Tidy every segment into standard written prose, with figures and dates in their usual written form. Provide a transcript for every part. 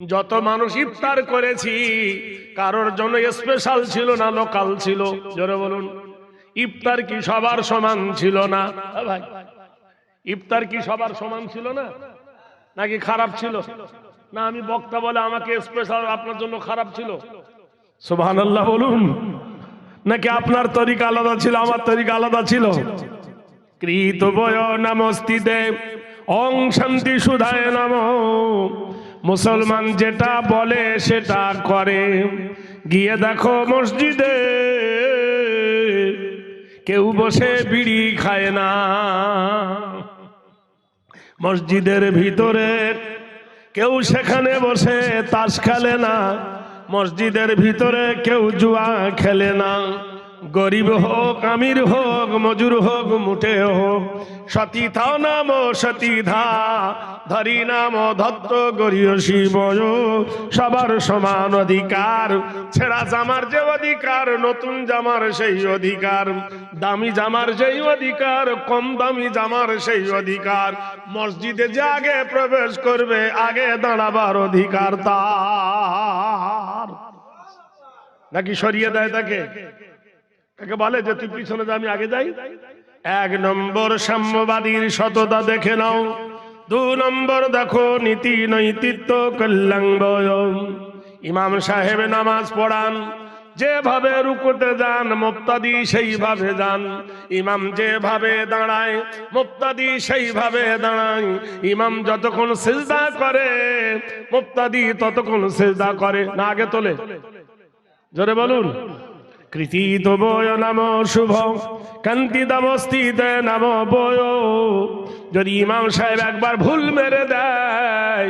যত মানুষ ইফতার করেছি কারোর জন্য স্পেশাল ছিল না, লোকাল ছিল। জোরে বলুন, ইফতার কি সবার সমান ছিল না? ভাই, ইফতার কি সবার সমান ছিল না, নাকি খারাপ ছিল? না আমি বক্তা বলে আমাকে স্পেশাল, আপনার জন্য খারাপ ছিল? সুবহানাল্লাহ বলুন। নাকি আপনার তরিকা আলাদা ছিল, আমার তরিকা আলাদা ছিল? কৃত বয় নমস্তিতে ওং শান্তি সুধায় নম। মুসলমান যেটা বলে সেটা করে। গিয়ে দেখো মসজিদে কেউ বসে বিড়ি খায় না, মসজিদের ভিতরে কেউ সেখানে বসে তাস খেলে না, মসজিদের ভিতরে কেউ জুয়া খেলে না। গরিব হোক আমির হোক মজুর হোক মুঠে হোক, সতীথাও নাম সতীধা ধরি নাম ধত্ত গরিয় শিবয়। সবার সমান অধিকার, ছেঁড়া জামার যে অধিকার, নতুন জামার সেই অধিকার, দামি জামার সেই অধিকার, কম দামি জামার সেই অধিকার। মসজিদে যে আগে প্রবেশ করবে আগে দাঁড়াবার অধিকার তার। নাকি সরিয়ে দেয় তাকে? তাকে বলে যে তুই পিছনে যা, আমি আগে যাই। এক নম্বর সাম্যবাদীর সততা দেখে নাও। 2 নম্বর দেখো নীতি নৈতিত্ব কল্যাণবয়। ইমাম সাহেব নামাজ পড়ান, যেভাবে রুকুতে যান মুক্তাদি সেইভাবে যান। ইমাম যেভাবে দাঁড়ায় মুক্তাদি সেইভাবে দাঁড়ায়। ইমাম যতক্ষণ সিজদা করে মুক্তাদি ততক্ষণ সিজদা করে। না আগে তোলে? জোরে বলুন। কৃতিত বয় নাম শুভ কান্তি দামস্তিতে নাম বয়। যদি ইমাম সাহেব একবার ভুল মেরে দেয়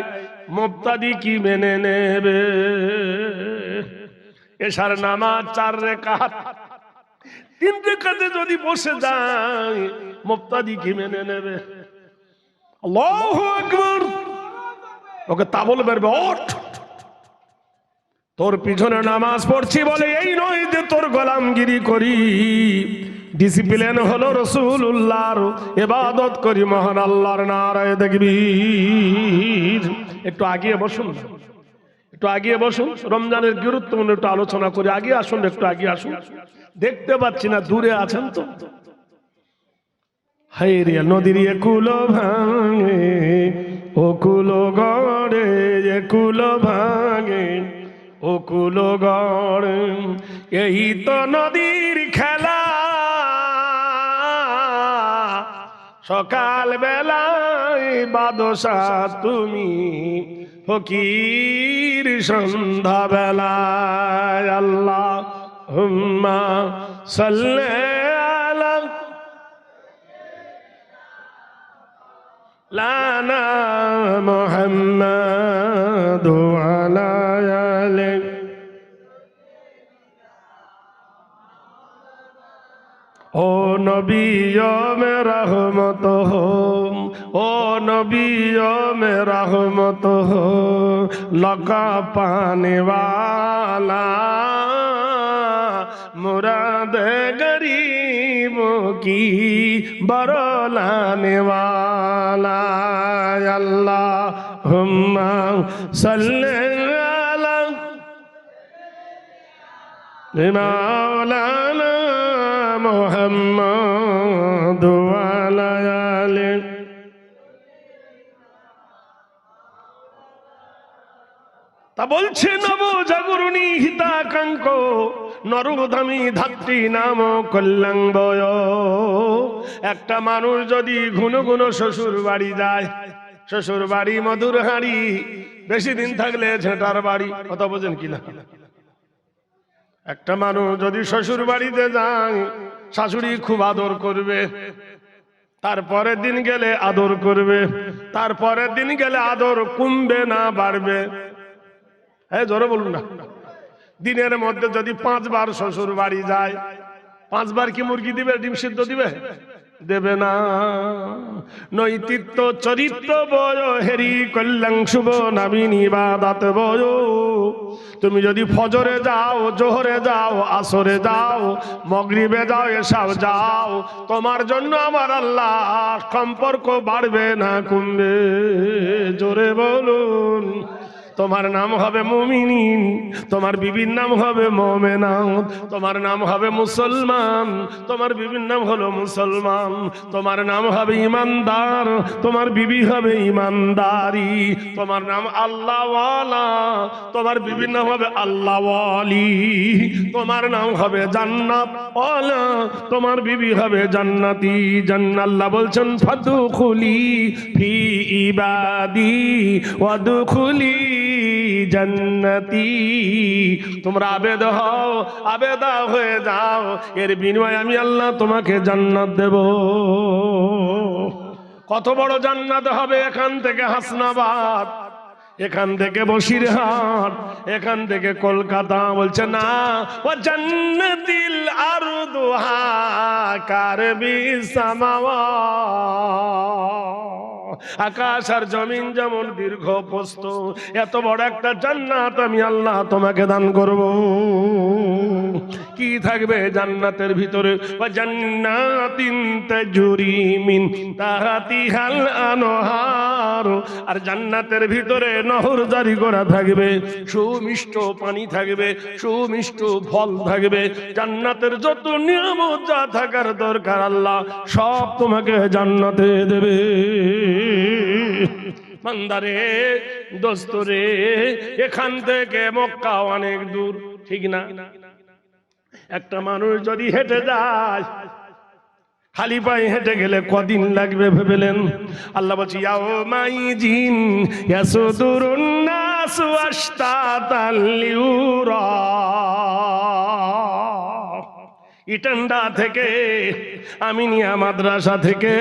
মুক্তাদি কি মেনে নেবে? এশার নামাজ 4 রাকাত, 3 রাকাতে যদি বসে যায় মুক্তাদি কি মেনে নেবে? আল্লাহু আকবার। ওকে তাবল বেরবে, ওঠ, তোর পিছনে নামাজ পড়ছি বলে এই নয় যে তোর গোলামগিরি করি। ডিসিপ্লিন হলো রাসূলুল্লাহর, ইবাদত করি মহান আল্লাহর। নারায়ে তাকবীর। একটু আগিয়ে বসুন, একটু আগিয়ে বসুন। রমজানের গুরুত্বপূর্ণ একটু আলোচনা করি। আগে আসুন, একটু আগে আসুন। দেখতে পাচ্ছি না, দূরে আছেন তো। হায়রিয়া নদীর একুলো ভাঙে ওকুলো গড়ে, একুলো ভাঙে ওকুলো গড়ে। এই তো নদীর খেলা, সকাল বেলায় বাদশা তুমি, ফকির সন্ধ্যা বেলায়। আল্লাহুম্মা সাল্লি আলা লানা মুহাম্মাদ ওয়ালা আলি। ও নবী মে রহমত হো, ও নবী মে রহমত হো, লকা পানে ওয়ালা মুরাদ গরিবো কি বরলানে ওয়ালা। আল্লাহুম্মা সাল্লি আলা মাওলানা মুহাম্মাদ ওয়ালা আলি। তা বলছে নব জাগরণী হিতাকাঙ্ক নরোধামী ধাত্রী নাম কল্যাণবয়। একটা মানুষ যদি ঘন ঘন শ্বশুর বাড়ি যায়, শ্বশুর বাড়ি মধুর হাঁড়ি, বেশি দিন থাকলে ঝেঁটার বাড়ি। কথা বোঝেন কিনা? একটা মানুষ যদি শ্বশুর বাড়িতে যায়, শাশুড়ি খুব আদর করবে, তারপরের দিন গেলে আদর করবে, তারপরের দিন গেলে আদর কমবে না বাড়বে? হ্যাঁ জোরে বলুন না। দিনের মধ্যে যদি 5 বার শ্বশুর বাড়ি যায়, 5 বার কি মুরগি দিবে, ডিম সিদ্ধ দিবে? দেবে না। নৈতিত্ব চরিত্র বয় হেরি কল্যাণ শুভ নামিন ইবাদত বয়। তুমি যদি ফজরে যাও, জোহরে যাও, আসরে যাও, মাগরিবে যাও, এশাও যাও, তোমার জন্য আমার আল্লাহ সম্পর্ক বাড়বে না কমবে? জোরে বলুন। তোমার নাম হবে মুমিনিন, তোমার বিবির নাম হবে মুমিনা, তোমার নাম হবে মুসলমান, তোমার বিবির নাম হলো মুসলমান, তোমার নাম হবে ইমানদার, তোমার বিবি হবে ইমানদারি, তোমার নাম আল্লাহওয়ালা, তোমার বিবির নাম হবে আল্লাহওয়ালি, তোমার নাম হবে জান্নাতওয়ালা, তোমার বিবি হবে জান্নাতি। আল্লাহ বলছেন ফাদখুলি ফি ইবাদি ওয়াদখুলি জান্নাতি, তোমরা আবেদ হও, আবেদা হয়ে যাও, এর বিনিময়ে আমি আল্লাহ তোমাকে জান্নাত দেব। কত বড় জান্নাত হবে! এখান থেকে হাসনাবাদ, এখান থেকে বসিরহাট, এখান থেকে কলকাতা। বলছে না, ও জান্নাতিল আরদুহা কারবিস সামাওয়াত, আকাশ আর জমিন যেমন দীর্ঘ প্রস্থ, এত বড় একটা জান্নাত আমি আল্লাহ তোমাকে দান করব। কি থাকবে জান্নাতের ভিতরে? ওয়া জান্নাতিন তাজরি মিন তাহতিহাল আনহার, আর জান্নাতের ভিতরে নহর জারি করা থাকবে, সুমিষ্ট পানি থাকবে, সুমিষ্ট ফল থাকবে, জান্নাতের যত নিয়ামত যা থাকার দরকার আল্লাহ সব তোমাকে জান্নাতে দেবে। বান্দারে, দোস্তরে, এখান থেকে মক্কা অনেক দূর, ঠিক না? একটা মানুষ যদি হেঁটে যায়, খালি পায়ে হেঁটে গেলে কদিন লাগবে ভেবেলেন? আল্লাহ বলছে ইয়াউমাইজিন ইয়াসুদুরুন নাসু আশতাতাল লিউরা, ইটান্ডা থেকে, আমিনিয়া মাদ্রাসা থেকে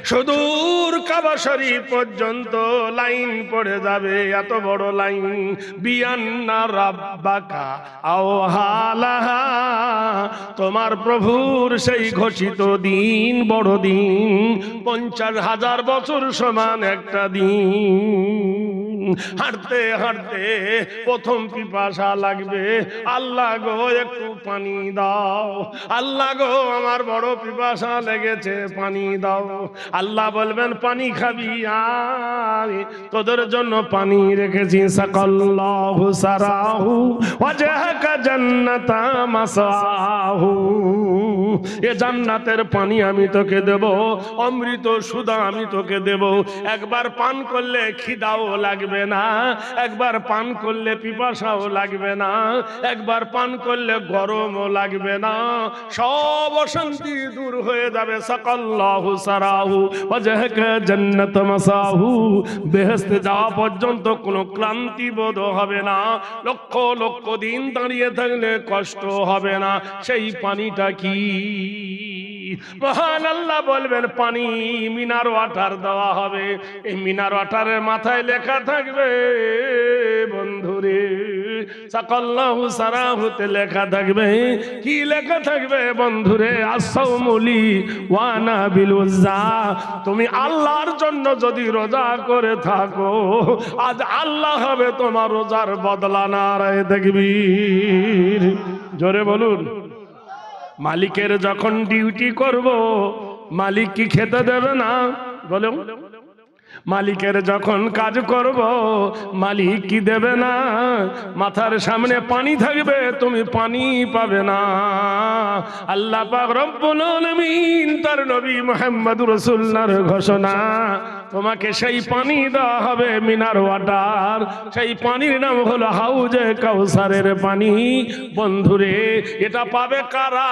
সুদূর কাবা শরীফ পর্যন্ত লাইন পড়ে যাবে, এত বড় লাইন। বিয়ান্না রাব্বাকা আওহালাহা, তোমার প্রভুর সেই ঘোষিত দিন, বড় দিন, 50,000 বছর সমান একটা দিন। হাঁটতে হাঁটতে প্রথম পিপাসা লাগবে, আল্লাহ গো একটু পানি দাও, আল্লাহ গো আমার বড় পিপাসা লেগেছে, পানি দাও। আল্লাহ বলবেন পানি খাবি, আয় তোদের জন্য পানি রেখেছি। সাকাল্লাহু সারাহু ওয়াজহাকা জান্নাতা মাসাহু, এ জান্নাতের পানি আমি তোকে দেব, অমৃত সুধা আমি তোকে দেব। একবার পান করলে খিদাও লাগবে না, একবার পান করলে পিপাসাও লাগবে না, একবার পান করলে গরমও লাগবে না, সব অশান্তি দূর হয়ে যাবে। সাকাল্লাহু সারাহু ওয়াজহাকা জান্নাত মাসাহু, বেহেশতে যাওয়া পর্যন্ত কোনো ক্লান্তি বোধ হবে না, লক্ষ লক্ষ দিন দাঁড়িয়ে থাকলে কষ্ট হবে না। সেই পানিটা কি? মহান আল্লাহ বলবেন পানি মিনার ওয়াটার দেওয়া হবে। এই মিনার ওয়াটারের মাথায় লেখা থাকবে, বন্ধুরে, সাকাল্লাহু সারাহুতে লেখা থাকবে, কি লেখা থাকবে বন্ধুরে? আসাউমুলি ওয়ানা বিল উজ্জা, তুমি আল্লাহর জন্য যদি রোজা করে থাকো, আজ আল্লাহ হবে তোমার রোজার বদলা। নারায়ে তাকবীর, জোরে বলুন। মালিকের যখন ডিউটি করব, মালিক কি খেতে দেবে না? বলো। মালিকের যখন কাজ করব, মালিক কি দেবে না? মাথার সামনে পানি থাকবে, তুমি পানি পাবে না। আল্লাহ পাক রব্বুল আলামিন তার নবী মুহাম্মদুর রাসূলুল্লাহর ঘোষণা, তোমাকে সেই পানি দেওয়া হবে, মিনার ওয়াটার। সেই পানির নাম হলো হাউজে কাউসারের পানি। বন্ধুরে, এটা পাবে কারা?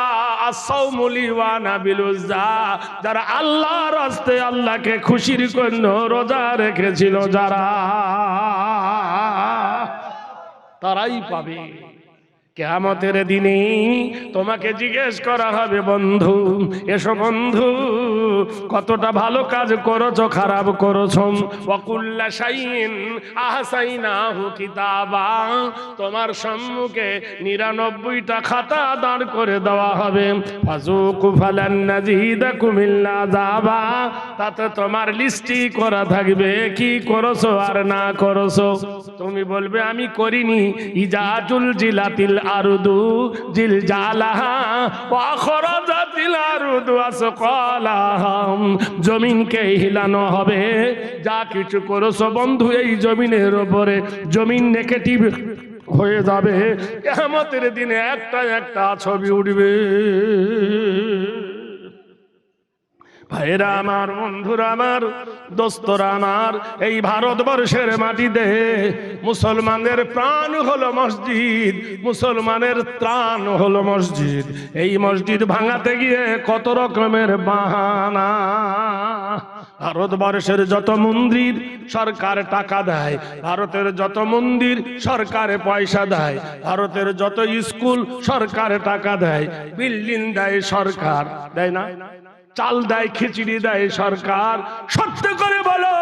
আসাউমুলি ওয়ানা বিল উজ্জা, যারা আল্লাহর রাস্তে আল্লাহকে খুশির জন্য রোজা রেখেছিল, যারা, তারাই পাবে। কিয়ামতের দিনে তোমাকে জিজ্ঞেস করা হবে, বন্ধু এসো বন্ধু, কতটা ভালো কাজ করেছো, খারাপ করেছো। ওয়াকুল্লা শাইইন আহসাইনাহু কিতাবা, তোমার সম্মুখে 99টা খাতা দাঁড় করে দেওয়া হবে। ফাযুকু ফালান নাযীদাকুম ইল্লা যাবা, তাতে তোমার লিস্টি করা থাকবে, কি করেছো আর না করেছো। তুমি বলবে আমি করিনি। ইজা জুলজিলাতিল আরদু জিলজালাহা ওয়া আখরাজাতিল আরদু আসকালাহা। জমিনকে হিলানো হবে, যা কিছু করেছো বন্ধু এই জমিনের উপরে, জমিন নেগেটিভ হয়ে যাবে। কিয়ামতের দিনে একটা একটা ছবি উঠবে। ভাইরা আমার, বন্ধুরা আমার, দোস্তরা আমার, এই ভারতবর্ষের মাটিতে মুসলমানদের প্রাণ হলো মসজিদ, মুসলমানের ত্রাণ হলো মসজিদ। এই মসজিদ ভাঙাতে গিয়ে কত রকমের বাহানা। ভারতবর্ষের যত মন্দির সরকার টাকা দেয়, ভারতের যত মন্দির সরকারে পয়সা দেয়, ভারতের যত স্কুল সরকার টাকা দেয়, বিল্ডিং দেয় সরকার, দেয় না? চাল দেয়, খিচুড়ি দেয় সরকার। সত্য করে বলো,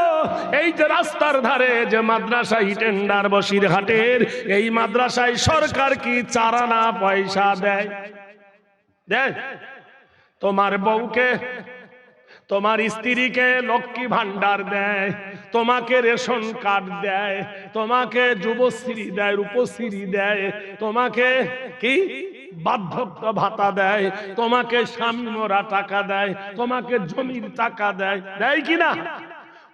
এই যে রাস্তার ধারে যে মাদ্রাসা ইটেন্ডার বসিরহাটের, এই মাদ্রাসায় সরকার কি চারানা পয়সা দেয়? দেয়? তোমার বউকে, তোমার স্ত্রীকে লক্ষ্মী ভান্ডার দেয়, তোমাকে রেশন কার্ড দেয়, তোমাকে যুবশ্রী দেয়, রূপশ্রী দেয়, তোমাকে কি বার্ধক্য ভাতা দেয়, তোমাকে স্বামী মরা টাকা দেয়, তোমাকে জমির টাকা দেয়, দেয় কিনা?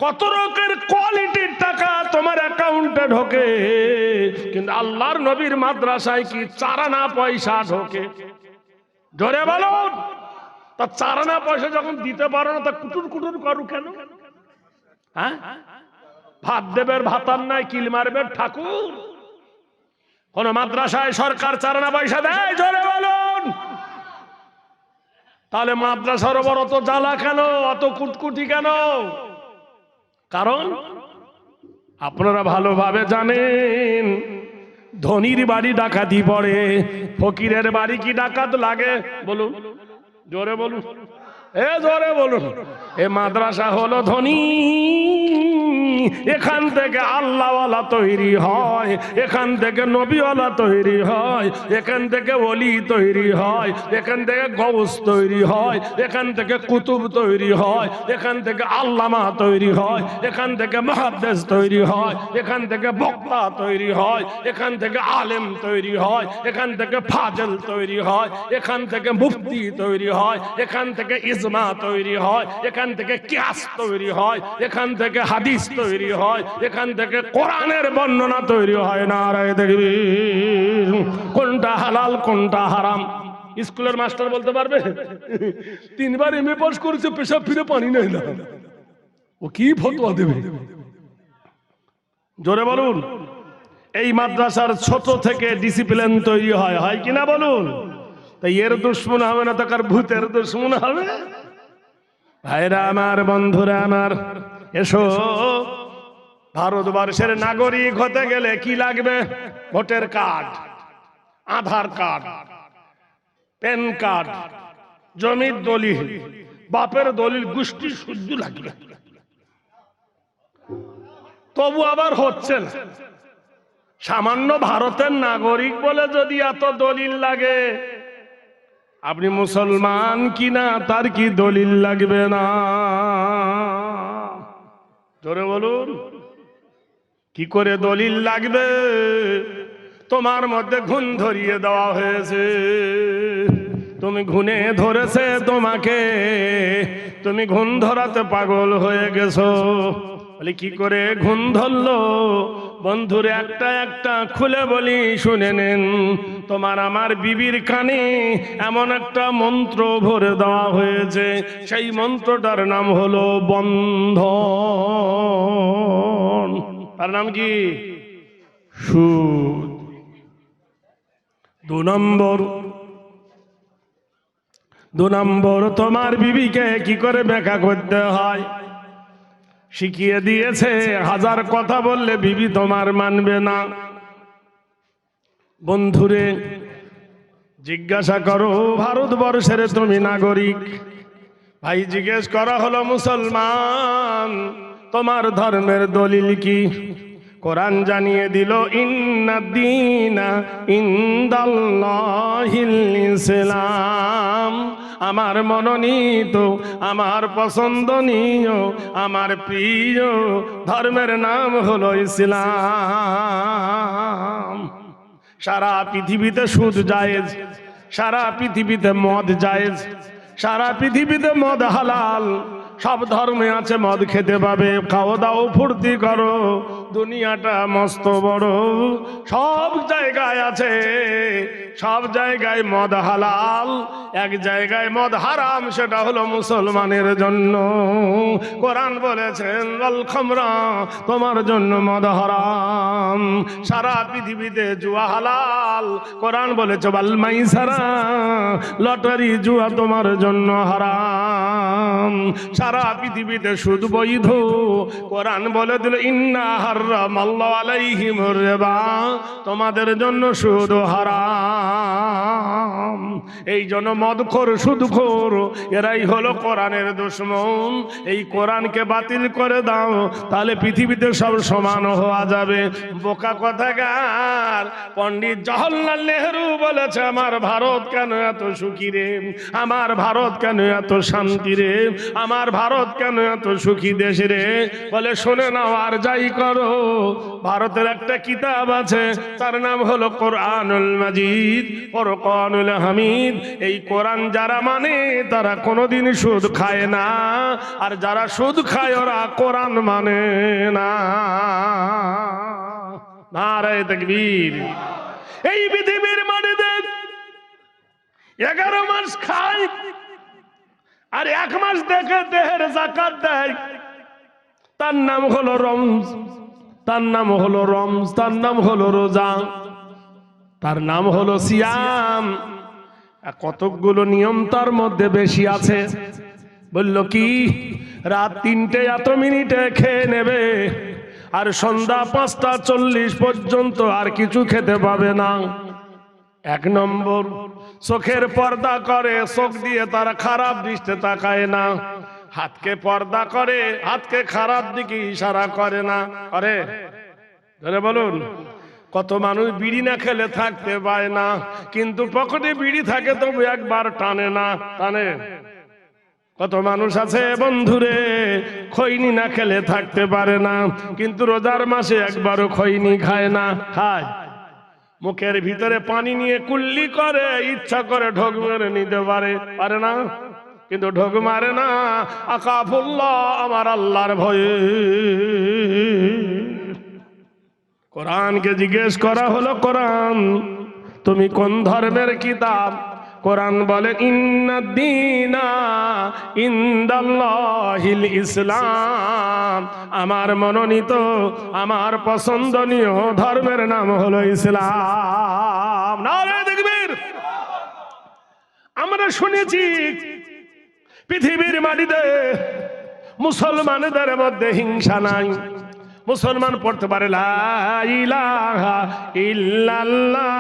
কত রকমের কোয়ালিটির টাকা তোমার অ্যাকাউন্টে ঢোকে, কিন্তু আল্লাহর নবীর মাদ্রাসায় কি চারানা পয়সা ঢোকে? জোরে বলো। তা চারানা পয়সা যখন দিতে পারো না, তা কুটুর কুটুর করো কেন? হ্যাঁ, ভাত দেবের ভাতার নাই, কিল মারবের ঠাকুর। কোন মাদ্রাসায় সরকার চারানা পয়সা দেয়? জোরে বলুন। তাহলে মাদ্রাসার ওপর অত জ্বালা কেন, অত কুটকুটি কেন? কারণ আপনারা ভালোভাবে জানেন, ধনীর বাড়ি ডাকাতি পড়ে, ফকিরের বাড়ি কি ডাকাত লাগে? বলুন, জোরে বলুন, জোরে বলুন। এ মাদ্রাসা হলো ধনী, এখান থেকে আল্লাহওয়ালা তৈরি হয়, এখান থেকে নবীওয়ালা তৈরি হয়, এখান থেকে ওলি তৈরি হয়, এখান থেকে গৌস তৈরি হয়, এখান থেকে কুতুব তৈরি হয়, এখান থেকে আল্লামা তৈরি হয়, এখান থেকে মুহাদ্দিস তৈরি হয়, এখান থেকে বক্তা তৈরি হয়, এখান থেকে আলেম তৈরি হয়, এখান থেকে ফাজল তৈরি হয়, এখান থেকে মুফতি তৈরি হয়, এখান থেকে ইজমা তৈরি হয়, এখান থেকে কিয়াস তৈরি হয়, এখান থেকে হাদিস তৈরি হয়, এখান থেকে কোরআনের বর্ণনা তৈরি হয়। নারায়ে তাকবীর। কোনটা হালাল কোনটা হারাম স্কুলের মাস্টার বলতে পারবে? 3 বার এমএ পাস করেছে, পেশাব ফিরে পানি নেই না, ও কি ফতোয়া দেবে? জোরে বলুন। এই মাদ্রাসার ছোট থেকে ডিসিপ্লিন তৈরি হয়, হয় কিনা বলুন? তাই এর দুশ্মন হবে না তো কার ভূতের দুশ্মন হবে? ভাইরা আমার, বন্ধুরা আমার, এসো। ভারতবর্ষের নাগরিক হতে গেলে কি লাগবে? ভোটার কার্ড, আধার কার্ড, প্যান কার্ড, জমির দলিল, বাপের দলিল, গোষ্ঠী শুদ্ধ লাগবে। তবু আবার হচ্ছে না। সামান্য ভারতের নাগরিক বলে যদি এত দলিল লাগে, আপনি মুসলমান কিনা তার কি দলিল লাগবে না? জোরে বলুন। কি করে দলিল লাগবে? তোমার মধ্যে ঘুণ ধরিয়ে দেওয়া হয়েছে, তুমি ঘুণে ধরেছে তোমাকে, তুমি ঘুণ ধরাতে পাগল হয়ে গেছো। বলি কি করে ঘুণ ধরলো? বন্ধুরে একটা একটা খুলে বলি, শুনে নেন। তোমার আমার বিবির কানে এমন একটা মন্ত্র ভরে দেওয়া হয়েছে, সেই মন্ত্রটার নাম হলো বন্ধন। তার নাম কি? সুদ। 2 নম্বর তোমার বিবিকে কি করে ব্যাখ্যা করতে হয় শিখিয়ে দিয়েছে। 1000 কথা বললে বিবি তোমার মানবে না। বন্ধুরে জিজ্ঞাসা করো, ভারতবর্ষের তুমি নাগরিক, ভাই জিজ্ঞেস করা হলো মুসলমান, তোমার ধর্মের দলিল কি? কোরআন জানিয়ে দিল, ইন্নাদ্দীনা ইনদাল্লাহিল ইসলাম। আমার মনোনীত, আমার পছন্দনীয়, আমার প্রিয় ধর্মের নাম হলো ইসলাম। সারা পৃথিবীতে সুদ জায়েজ, সারা পৃথিবীতে মদ জায়েজ, সারা পৃথিবীতে মদ হালাল। সব ধর্মে আছে মদ খেতে পাবে, খাওয়া দাও ফুর্তি করো, দুনিয়াটা মস্ত বড়। সব জায়গায় আছে, সব জায়গায় মদ হালাল, এক জায়গায় মদ হারাম, সেটা হলো মুসলমানের জন্য। কোরআন বলেছেন ওয়াল খামরা, তোমার জন্য মদ হারাম। সারা পৃথিবীতে জুয়া হালাল, কোরআন বলেছে ওয়াল মাইসারা, লটারি জুয়া তোমার জন্য হারাম। সারা পৃথিবীতে সুদ বৈধ, কোরআন বলে দিল ইন্না হারামাল্লাহু আলাইহিমুর রিবা, তোমাদের জন্য সুদ হারাম। এই জন্য মদখোর সুদখোর এরাই হলো কোরআনের দুশমন। এই কোরআনকে বাতিল করে দাও, তাহলে পৃথিবীতে সব সমান হওয়া যাবে। বোকা কথাকার পণ্ডিত জওহরলাল নেহরু বলেছে আমার ভারত কেন এত সুখী রে, আমার ভারত কেন এত শান্তি রে, আমার ভারত কেন এত সুখী দেশ রে। বলে শোনে নাও আর যাই করো, ভারতের একটা কিতাব আছে, তার নাম হলো কোরআনুল মাজিদ, ফুরকানুল হামিদ। এই কোরআন যারা মানে তারা কোনোদিন সুদ খায় না, আর যারা সুদ খায় ওরা কোরআন মানে না। নারে তাকবীর। এই পৃথিবীর মাটিতে 11 মাস খায় আর 1 মাস দেখে দেহের যাকাত দেয়, তার নাম হলো রমজ, তার নাম হলো রমজ, তার নাম হলো রোজা, তার নাম হলো সিয়াম। কতকগুলো নিয়ম তার মধ্যে বেশি আছে। বলল কি, রাত 3টে এত মিনিটে খেয়ে নেবে, আর সন্ধ্যা 5টা 40 পর্যন্ত আর কিছু খেতে পাবে না। 1 নম্বর, চোখের পর্দা করে, চোখ দিয়ে তারা খারাপ দৃষ্টিতে তাকায় না। হাতকে পর্দা করে, হাতকে খারাপ দিকে ইশারা করে না। করে ধরে বলুন, কত মানুষ বিড়ি না খেলে থাকতে পায় না, কিন্তু পকেটে বিড়ি থাকে তবু একবার টানে না, টানে। কত মানুষ আছে বন্ধুরে খৈনি না খেলে থাকতে পারে না, কিন্তু রোজার মাসে একবারও খৈনি খায় না, খায়। মুখের ভিতরে পানি নিয়ে কুল্লি করে, ইচ্ছা করে ঢোক মেরে নিতে পারে, পারে না, কিন্তু ঢোক মারে না। আকাফুল্লাহ, আমার আল্লাহর ভয়ে। কোরআনকে জিজ্ঞেস করা হলো, কোরআন তুমি কোন ধর্মের কিতাব? কোরআন বলে ইন্নাদ-দীনা ইনদাল্লাহিল ইসলাম, আমার মনোনীত, আমার পছন্দনীয় ধর্মের নাম হলো ইসলাম। নারে তাকবীর। আমরা শুনেছি পৃথিবীর মাটিতে মুসলমানদের মধ্যে হিংসা নাই। মুসলমান পড়তে পারে লা ইলাহা ইল্লাল্লাহ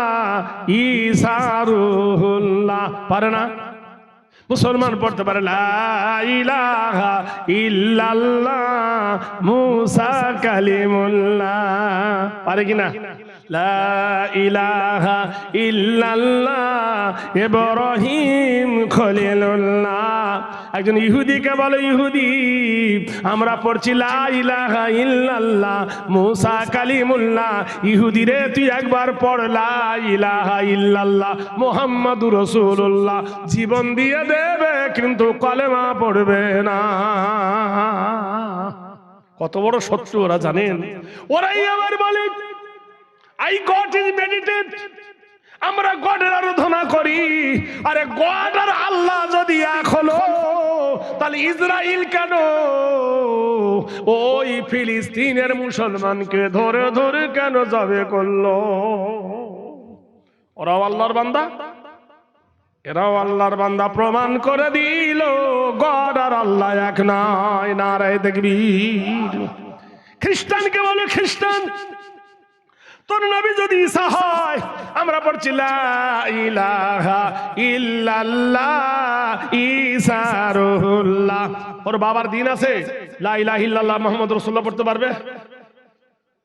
ঈসা রুহুল্লাহ, পারে না? মুসলমান পড়তে পারে লা ইলাহা ইল্লাল্লাহ মুসা কালিমুল্লাহ, পারে কিনা? লা ইলাহা ইল্লাল্লাহ ইব্রাহিম খলিলুল্লাহ। একজন ইহুদিকে বলে, ইহুদি আমরা পড়ছি লা ইলাহা ইল্লাল্লাহ মুসা কালিমুল্লাহ। ইহুদি রে তুই একবার পড় লা ইলাহা ইল্লাল্লাহ মুহাম্মাদুর রাসূলুল্লাহ, জীবন দিয়ে দেবে কিন্তু কলেমা পড়বে না। কত বড় শত্রু ওরা জানেন। ওরাই আবার বলে I God is meditate, আমরা গডের আরাধনা করি। আরে গড আর আল্লাহ যদি এক হলো, তাহলে ইসরায়েল কেন ওই ফিলিস্তিনের মুসলমানকে ধরে ধরে কেন যাবে করলো? ওরাও আল্লাহর বান্দা, এরাও আল্লাহর বান্দা, প্রমাণ করে দিল গড আর আল্লাহ এক নয়। নারায়ে তাকবীর। খ্রিস্টানকে বলে, খ্রিস্টান তোর নবী যদি ঈসা হয়, আমরা পড়ছি লা ইলাহা ইল্লাল্লাহ ঈসা রুহুল্লাহ। ওর বাবার দিন আছে, লা ইলাহা ইল্লাল্লাহ মুহাম্মদ রাসূলুল্লাহ পড়তে পারবে?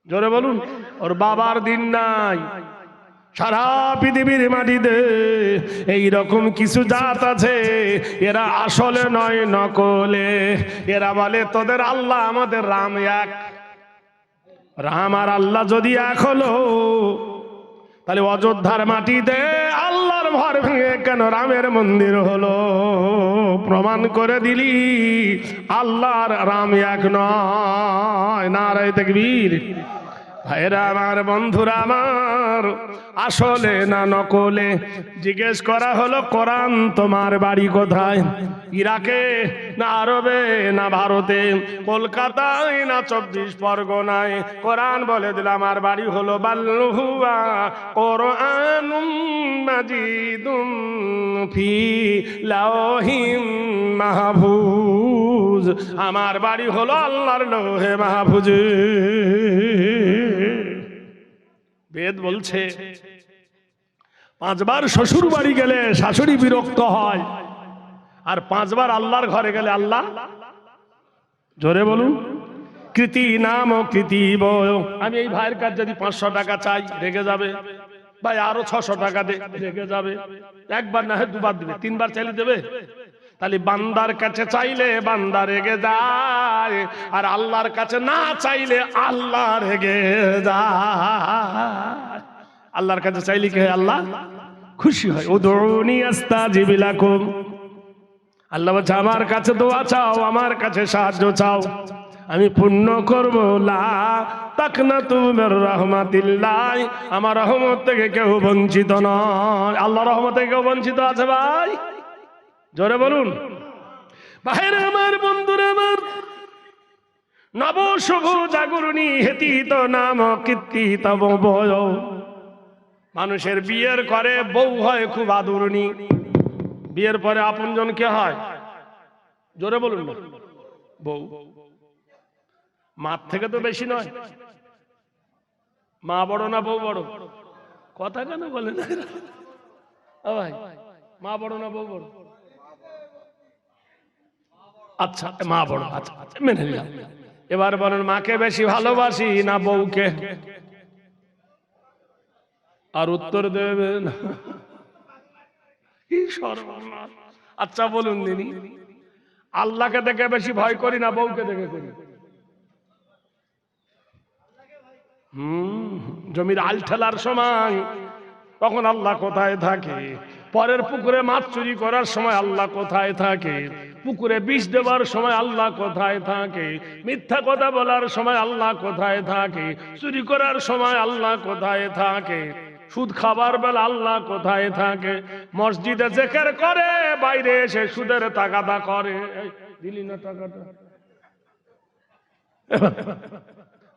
জোরে বলুন। ওর বাবার দিন নাই। সারা পৃথিবীর মাটিতে এইরকম কিছু জাত আছে, এরা আসলে নয় নকলে। এরা বলে তোদের আল্লাহ আমাদের রাম এক। রাম আর আল্লাহ যদি এক হলো, তাহলে অযোধ্যার মাটিতে আল্লাহর ঘর ভেঙে কেন রামের মন্দির হলো? প্রমাণ করে দিলি আল্লাহর রাম এক নয়। নারায়ে তাকবীর। ভাইরা আমার, বন্ধুরা আমার, আসলে না নকলে জিজ্ঞেস করা হলো কোরআন তোমার বাড়ি কোথায়? ইরাকে না আরবে না ভারতে, কলকাতায় না 24 পরগনায়? কোরআন বলে দিল আমার বাড়ি হলো বাল্লুহুয়া কোরআনুম মাজিদুম ফি লাওহিম মাহফুজ। আমার বাড়ি হলো আল্লাহর লৌহে মাহফুজে। বেদ বলছে 5 বার শ্বশুর বাড়ি গেলে শাশুড়ি বিরক্ত হয়, আর 5 বার আল্লাহর ঘরে গেলে আল্লাহ, জোরে বলুন, কৃতি নাম কৃতি বয়। আমি এই ভাইয়ের কাছে যদি 500 টাকা চাই, রেগে যাবে। ভাই আরো 600 টাকা দে, রেগে যাবে। একবার না হয় 2 বার দেবে, 3 বার চাইলে দেবে? তাহলে বান্দার কাছে চাইলে বান্দা রেগে যায়, আর আল্লাহর কাছে না চাইলে আল্লাহ রেগে যায়। আল্লাহর কাছে চাইলে কি হয়? আল্লাহ খুশি হয়। উদউনি আস্তাজিব লাকুম। আল্লাহ বলছে আমার কাছে দোয়া চাও, আমার কাছে সাহায্য চাও, আমি পূর্ণ করব। লা তাকনাতু মির রাহমাতিল্লাহ। আমার রহমত থেকে কেউ বঞ্চিত নয়। আল্লাহর রহমত থেকে কেউ বঞ্চিত আছে ভাই? জোরে বলুন। ভাইরা আমার, বন্ধুরা আমার, নব শুভ জাগরণী হেতিত নাম কীর্তিত বয়। মানুষের বিয়ের করে বউ হয় খুব আদরণী, বিয়ের পরে আপনজন কে হয়? জোরে বলুন না। বউ। মার থেকে তো বেশি নয়। মা বড় না বউ বড়? কথা কেন বলে না ভাই? মা বড় না বউ বড়? আচ্ছা, মা বড়। আচ্ছা আচ্ছা, মেনে নিলাম। এবার বলেন, মাকে বেশি ভালোবাসি না বউকে? আর উত্তর দেবেন কি সর্বনাশ। আচ্ছা বলুন দিনি, আল্লাহকে দেখে বেশি ভয় করি না বউকে দেখে করি? জমির আল ঠেলার সময় তখন আল্লাহ কোথায় থাকে? পরের পুকুরে মাছ চুরি করার সময় আল্লাহ কোথায় থাকে? পুকুরে বিষ দেওয়ার সময় আল্লাহ কোথায় থাকে? মিথ্যা কথা বলার সময় আল্লাহ কোথায় থাকে? চুরি করার সময় আল্লাহ কোথায় থাকে? সুদ খাবার বেলা আল্লাহ কোথায় থাকে? মসজিদে জিকির করে, বাইরে এসে সুদের তাগাদা করে। দিলি না টাকাটা?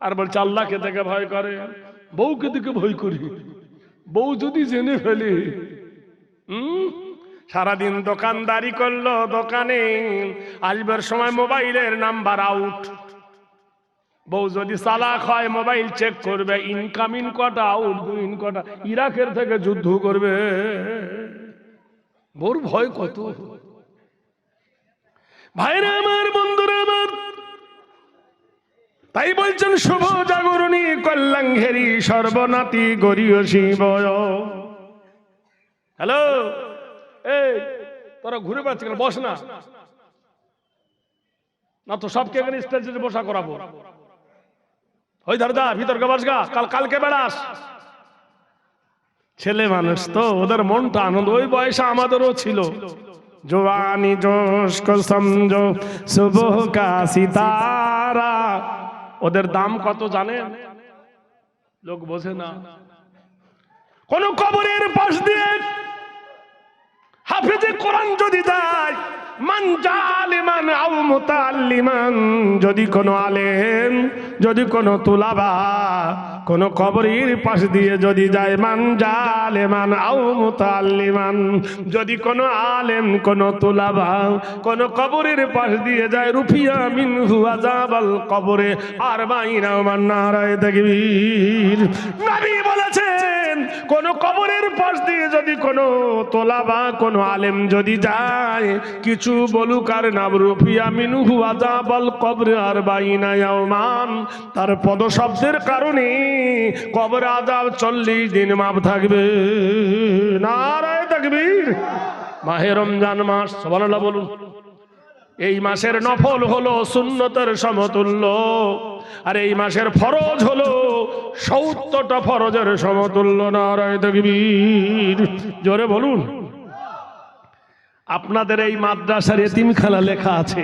আর বলছে আল্লাহকে দেখে ভয় করে, বউকে দেখে ভয় করি। বউ যদি জেনে ফেলে, সারাদিন দোকানদারি করলো, দোকানে আসবার সময় মোবাইলের নাম্বার আউট। বউ যদি চালাক হয়, মোবাইল চেক করবে, ইনকামিং কটা, আউট গোয়িং কটা। ইরাকের থেকে যুদ্ধ করবে। বউর ভয় কত! ভাইরা আমার, বন্ধুরা আমার, তাই বলছেন শুভ জাগরণী কল্যাণঘেরি সর্বনাতি গরীয় শিবয়। হ্যালো, এই তোরা ঘুরে বেড়াচ্ছিস কেন? বস না, না তো সবকে এখানে স্টেজে বসা করাবো। ওই ধরদা ভিতরকে বস গা, কালকে বেড়াস। ছেলে মানুষ তো, ওদের মনটা আনন্দ। ওই বয়সে আমাদেরও ছিল। জওয়ানি জোশ কো সমঝো সুবহ কা সিতারা। ওদের দাম কত জানেন? লোক বোঝে না। কোন কবরের পাশ দিয়ে হাফেজে কোরআন যদি যায়, মান জালিমান আও মুতাআল্লিমান, যদি কোনো আলেম, যদি কোনো তুলাবা কোন কবরের পাশ দিয়ে যদি যায়, মান জালিমান আও মুতাআল্লিমান, যদি কোনো আলেম, কোনো তুলাবা কোন কবরের পাশ দিয়ে যায়, রুফিয়া মিনহু আযাবাল কবরে আরবাঈনা মান। নারায়ে তাকবীর। নবী বলেছেন, কোন কবরের পাশ দিয়ে যদি কোনো তোলাবা, কোনো আলেম যদি যায়, কিছু বলুক আর না, রুফিয়া মিনহু আযাবাল কবরে আরবাঈনা ইয়াওমান, তার পদশব্দের কারণে কবর আযাব 40 দিন মাপ থাকবে। নারায়ে তাকবীর। মাহে রমজান মাস, সুবহানাল্লাহ বলুন। এই মাসের নফল হলো সুন্নতের সমতুল্য, আর এই মাসের ফরজ হলো 70টা ফরজের সমতুল্য। নারায়ে তাকবীর, জোরে বলুন। আপনাদের এই মাদ্রাসার এতিমখানা লেখা আছে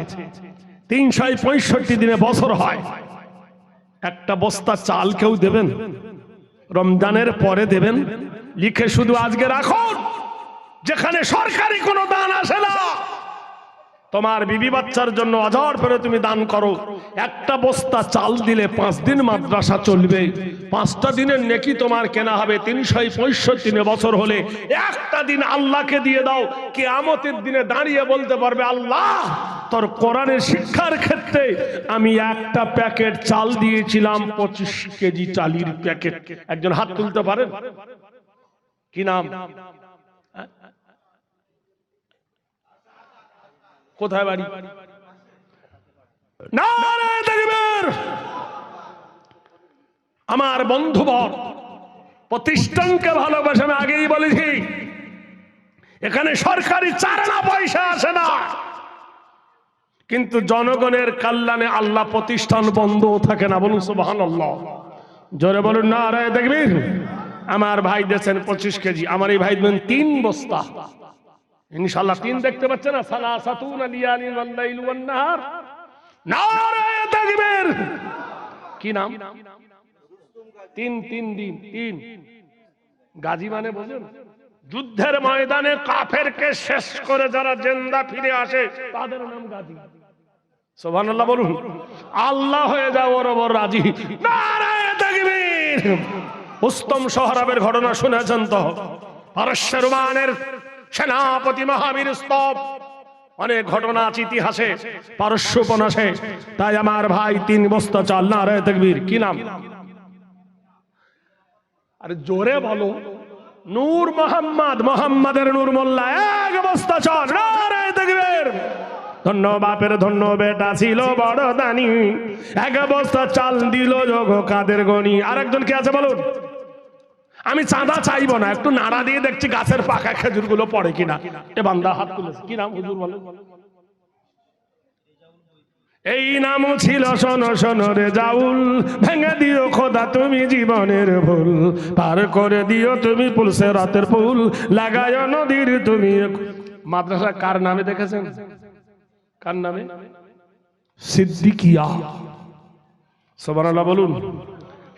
365 দিনে বছর হয়। একটা বস্তা চাল কেউ দেবেন? রমজানের পরে দেবেন? লিখে শুধু আজকে রাখুন, যেখানে সরকারি কোনো দান আসে না, তোমার বিবি বাচ্চার জন্য অজর করে তুমি দান করো। একটা বস্তা চাল দিলে 5 দিন মাদ্রাসা চলবে। 5টা দিনের নেকি তোমার কেনা হবে 365 বছর হলে। একটা দিন আল্লাহকে দিয়ে দাও, কিয়ামতের দিনে দাঁড়িয়ে বলতে পারবে, আল্লাহ তোর কোরআনের শিক্ষার ক্ষেত্রে আমি একটা প্যাকেট চাল দিয়েছিলাম, 25 কেজি চালের প্যাকেট। একজন হাত তুলতে পারেন? কি নাম? কোথায় বাড়ি? নারায়ে তাকবীর। আমার বন্ধুবর, প্রতিষ্ঠানকে ভালোবাসে। আমি আগেই বলেছি, এখানে সরকারি 4 আনা পয়সা আসে না, কিন্তু জনগণের কল্যাণে আল্লাহ প্রতিষ্ঠান বন্ধ থাকে না। বলুন সুবহানাল্লাহ, জোরে বলুন নারায়ে তাকবীর। আমার ভাই দিয়েছেন 25 কেজি, আমার এই ভাই দেবেন 3 বস্তা ইনশাআল্লাহ। 3 দেখতে পাচ্ছেন না? সালাসাতুন লিয়ালিন ওয়াল লাইল ওয়ান নাহার। নারায়ে তাকবীর। কি নাম? 3 দিন 3 গাজী মানে বোঝেন? যুদ্ধের ময়দানে কাফেরকে শেষ করে যারা জিন্দা ফিরে আসে তাদের নাম গাজী। সুবহানাল্লাহ বলুন। আল্লাহ হয়ে যাও বরাবর রাজি। নারায়ে তাকবীর। উস্তম সোহরাবের ঘটনা শুনেছেন তো? পারস্য রোমানের সেনাপতি মহাবীর স্তব। অনেক ঘটনা আছে ইতিহাসে, পারস্য উপন্যাসে। তাই আমার ভাই 3 বস্তা চাল। নারায়ে তাকবীর। কি নাম? আরে জোরে বলো। নূর মোহাম্মদ, মোহাম্মদের নূর মোল্লা। 1 বস্তা চাল। নারায়ে তাকবীর। ধন্য বাপের ধন্য বেটা ছিল বড় দানি, 1 বস্তা চাল দিল যোগ কাদের গনি। আরেকজন কে আছে বলুন? আমি চাঁদা চাইবো না, একটু নাড়া দিয়ে দেখছি গাছের পাকা খেজুর গুলো পড়ে কিনা। এ বান্দা হাত তুলেছে। কি নাম? হুজুর বলেন। এই নামও ছিল শোনো শোনো রে জাউল, ভেঙে দিও খোদা তুমি জীবনের ভুল, পার করে দিও তুমি পুলসে রাতের পুল, লাগায় নদীর তুমি। মাদ্রাসা কার নামে দেখেছেন? কার নামে? সিদ্দিকিয়া। সুবহানাল্লাহ বলুন।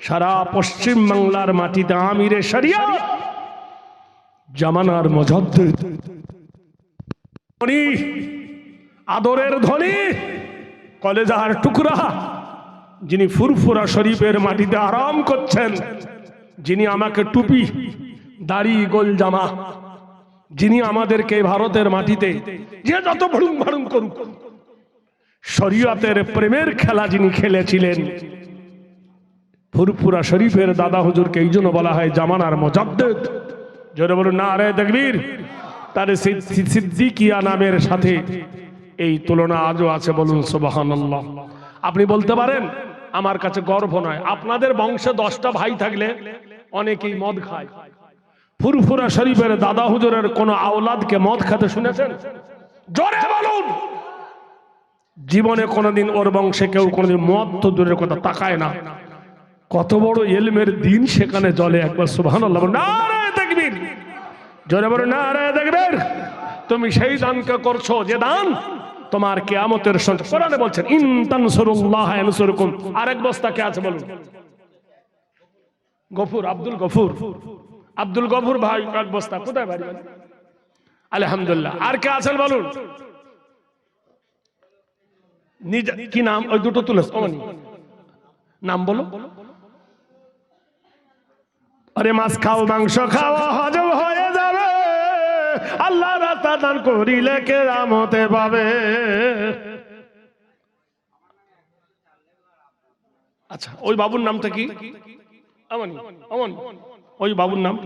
সারা পশ্চিম বাংলার মাটিতে আমিরে শরিয়ত, জামানার মুজাদ্দিদ, আদরের ধনী, কলেজার টুকরা, যিনি ফুরফুরা শরীফের মাটিতে আরাম করছেন, যিনি আমাকে টুপি দাড়ি গোল জামা, যিনি আমাদেরকে ভারতের মাটিতে যে যত ভড়ুং ভড়ুং করুক শরীয়তের প্রেমের খেলা যিনি খেলেছিলেন, ফুরফুরা শরীফের দাদা হুজুরকে এই জন্য বলা হয় জামানার মুজাদ্দিদ। জোরে বলুন নারায়ে তাকবীর। তার সিদ্দিকিয়া নামের সাথে এই তুলনা আজও আছে। বলুন সুবহানাল্লাহ। আপনি বলতে পারেন আমার কাছে গর্ব নয়, আপনাদের বংশে 10টা ভাই থাকলে অনেকেই মদ খায়। ফুরফুরা শরীফের দাদা হুজুরের কোন আওলাদকে মদ খেতে শুনেছেন? জোরে বলুন। জীবনে কোনোদিন ওর বংশে কেউ কোনোদিন মদ তো দূরের কথা তাকায় না। কত বড় ইলমের দিন সেখানে জ্বলে। একবার সুবহানাল্লাহ। নারায়ে তাকবীর। জোরে বলুন নারায়ে তাকবীর। তুমি সেই দানকে করছো যে দান তোমার কিয়ামতের সময় কোরআনে বলছেন ইন তানসুরুল্লাহ ইয়ানসুরকুম। আরেক বস্তা কে আছে বলুন? গফুর, আব্দুল গফুর। আব্দুল গফুর ভাই 1 বস্তা। কোথায় বাড়ি? আলহামদুলিল্লাহ। আর কে আছেন বলুন? কি নাম? ওই দুটো তুলেছ নাম বলো। আরে মাছ খাও মাংস খাও হজম হয়ে যাবে, আল্লাহ রাস্তা দান করিলে কেরামতে পাবে। আচ্ছা ওই বাবুর নামটা কি? আমন আমন। ওই বাবুর নাম?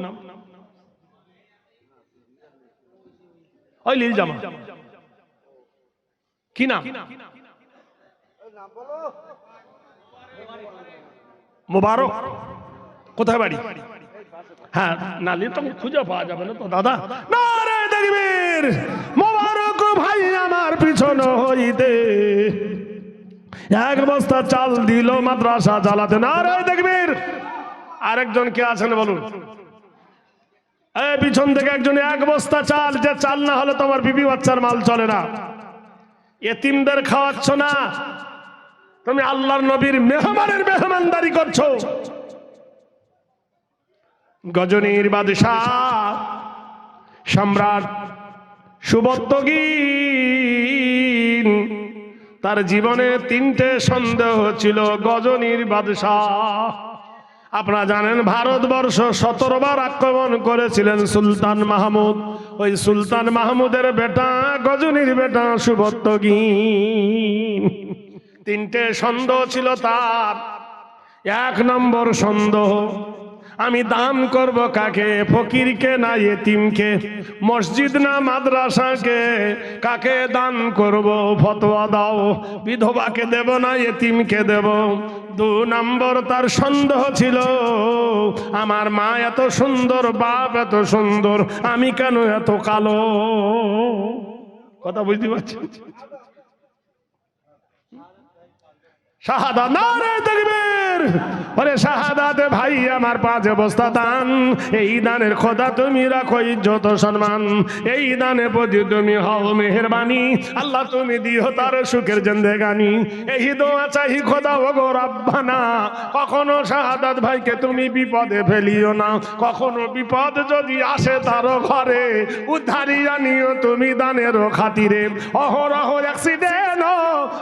ওই লীল জামা। কি নাম? মুবারক। কোথায় বাড়ি? হ্যাঁ নালি তো খুঁজে পাওয়া যাবে না তো দাদা। নারায়ে তাকবীর। মুবারক ভাই আমার পিছন হইতে 1 বস্তা চাল দিল মাদ্রাসা চালাতে। নারায়ে তাকবীর। আরেকজন কে আছেন বলুন? এই পিছন থেকে একজন 1 বস্তা চাল, যে চাল না হলে তোমার বিবি বাচ্চার মাল চলে না। এতিমদের খাওয়াচ্ছ না, তুমি আল্লাহর নবীর মেহমানের মেহমানদারি করছো। গজনীর বাদশাহ সম্রাট সুবর্তগীন, তার জীবনে 3টে সন্দেহ ছিল। গজনীর বাদশাহ, আপনারা জানেন ভারতবর্ষ 17 বার আক্রমণ করেছিলেন সুলতান মাহমুদ। ওই সুলতান মাহমুদের বেটা গজনীর বেটা সুবর্তগীন। 3টে সন্দেহ ছিল তার। 1 নম্বর সন্দেহ, আমি দান করব কাকে? ফকিরকে না এতিমকে? মসজিদ না মাদ্রাসাকে? কাকে দান করব? ফতোয়া দাও। বিধবাকে দেব না এতিমকে দেব? 2 নম্বর তার সন্দেহ ছিল, আমার মা এত সুন্দর, বাপ এত সুন্দর, আমি কেন এত কালো? কথা বুঝতে পারছি? শাহাদাত, নারে তাকবীর! ওরে শাহাদাতে ভাই আমার 5 বস্তা দান। এই দানের খোদা তুমি রাখো ইজ্জত সম্মান, এই দানে প্রতি তুমি হও মেহেরবানি। আল্লাহ তুমি দিও তার সুখের জিন্দেগানি। এই দোয়া চাই খোদা ও গো রাব্বানা। কখনো শাহাদাত ভাইকে তুমি বিপদে ফেলিও না। কখনো বিপদ যদি আসে তার ঘরে, উদ্ধারিয়া নিও তুমি দানের খাতিরে। অহরহ অ্যাক্সিডেন্ট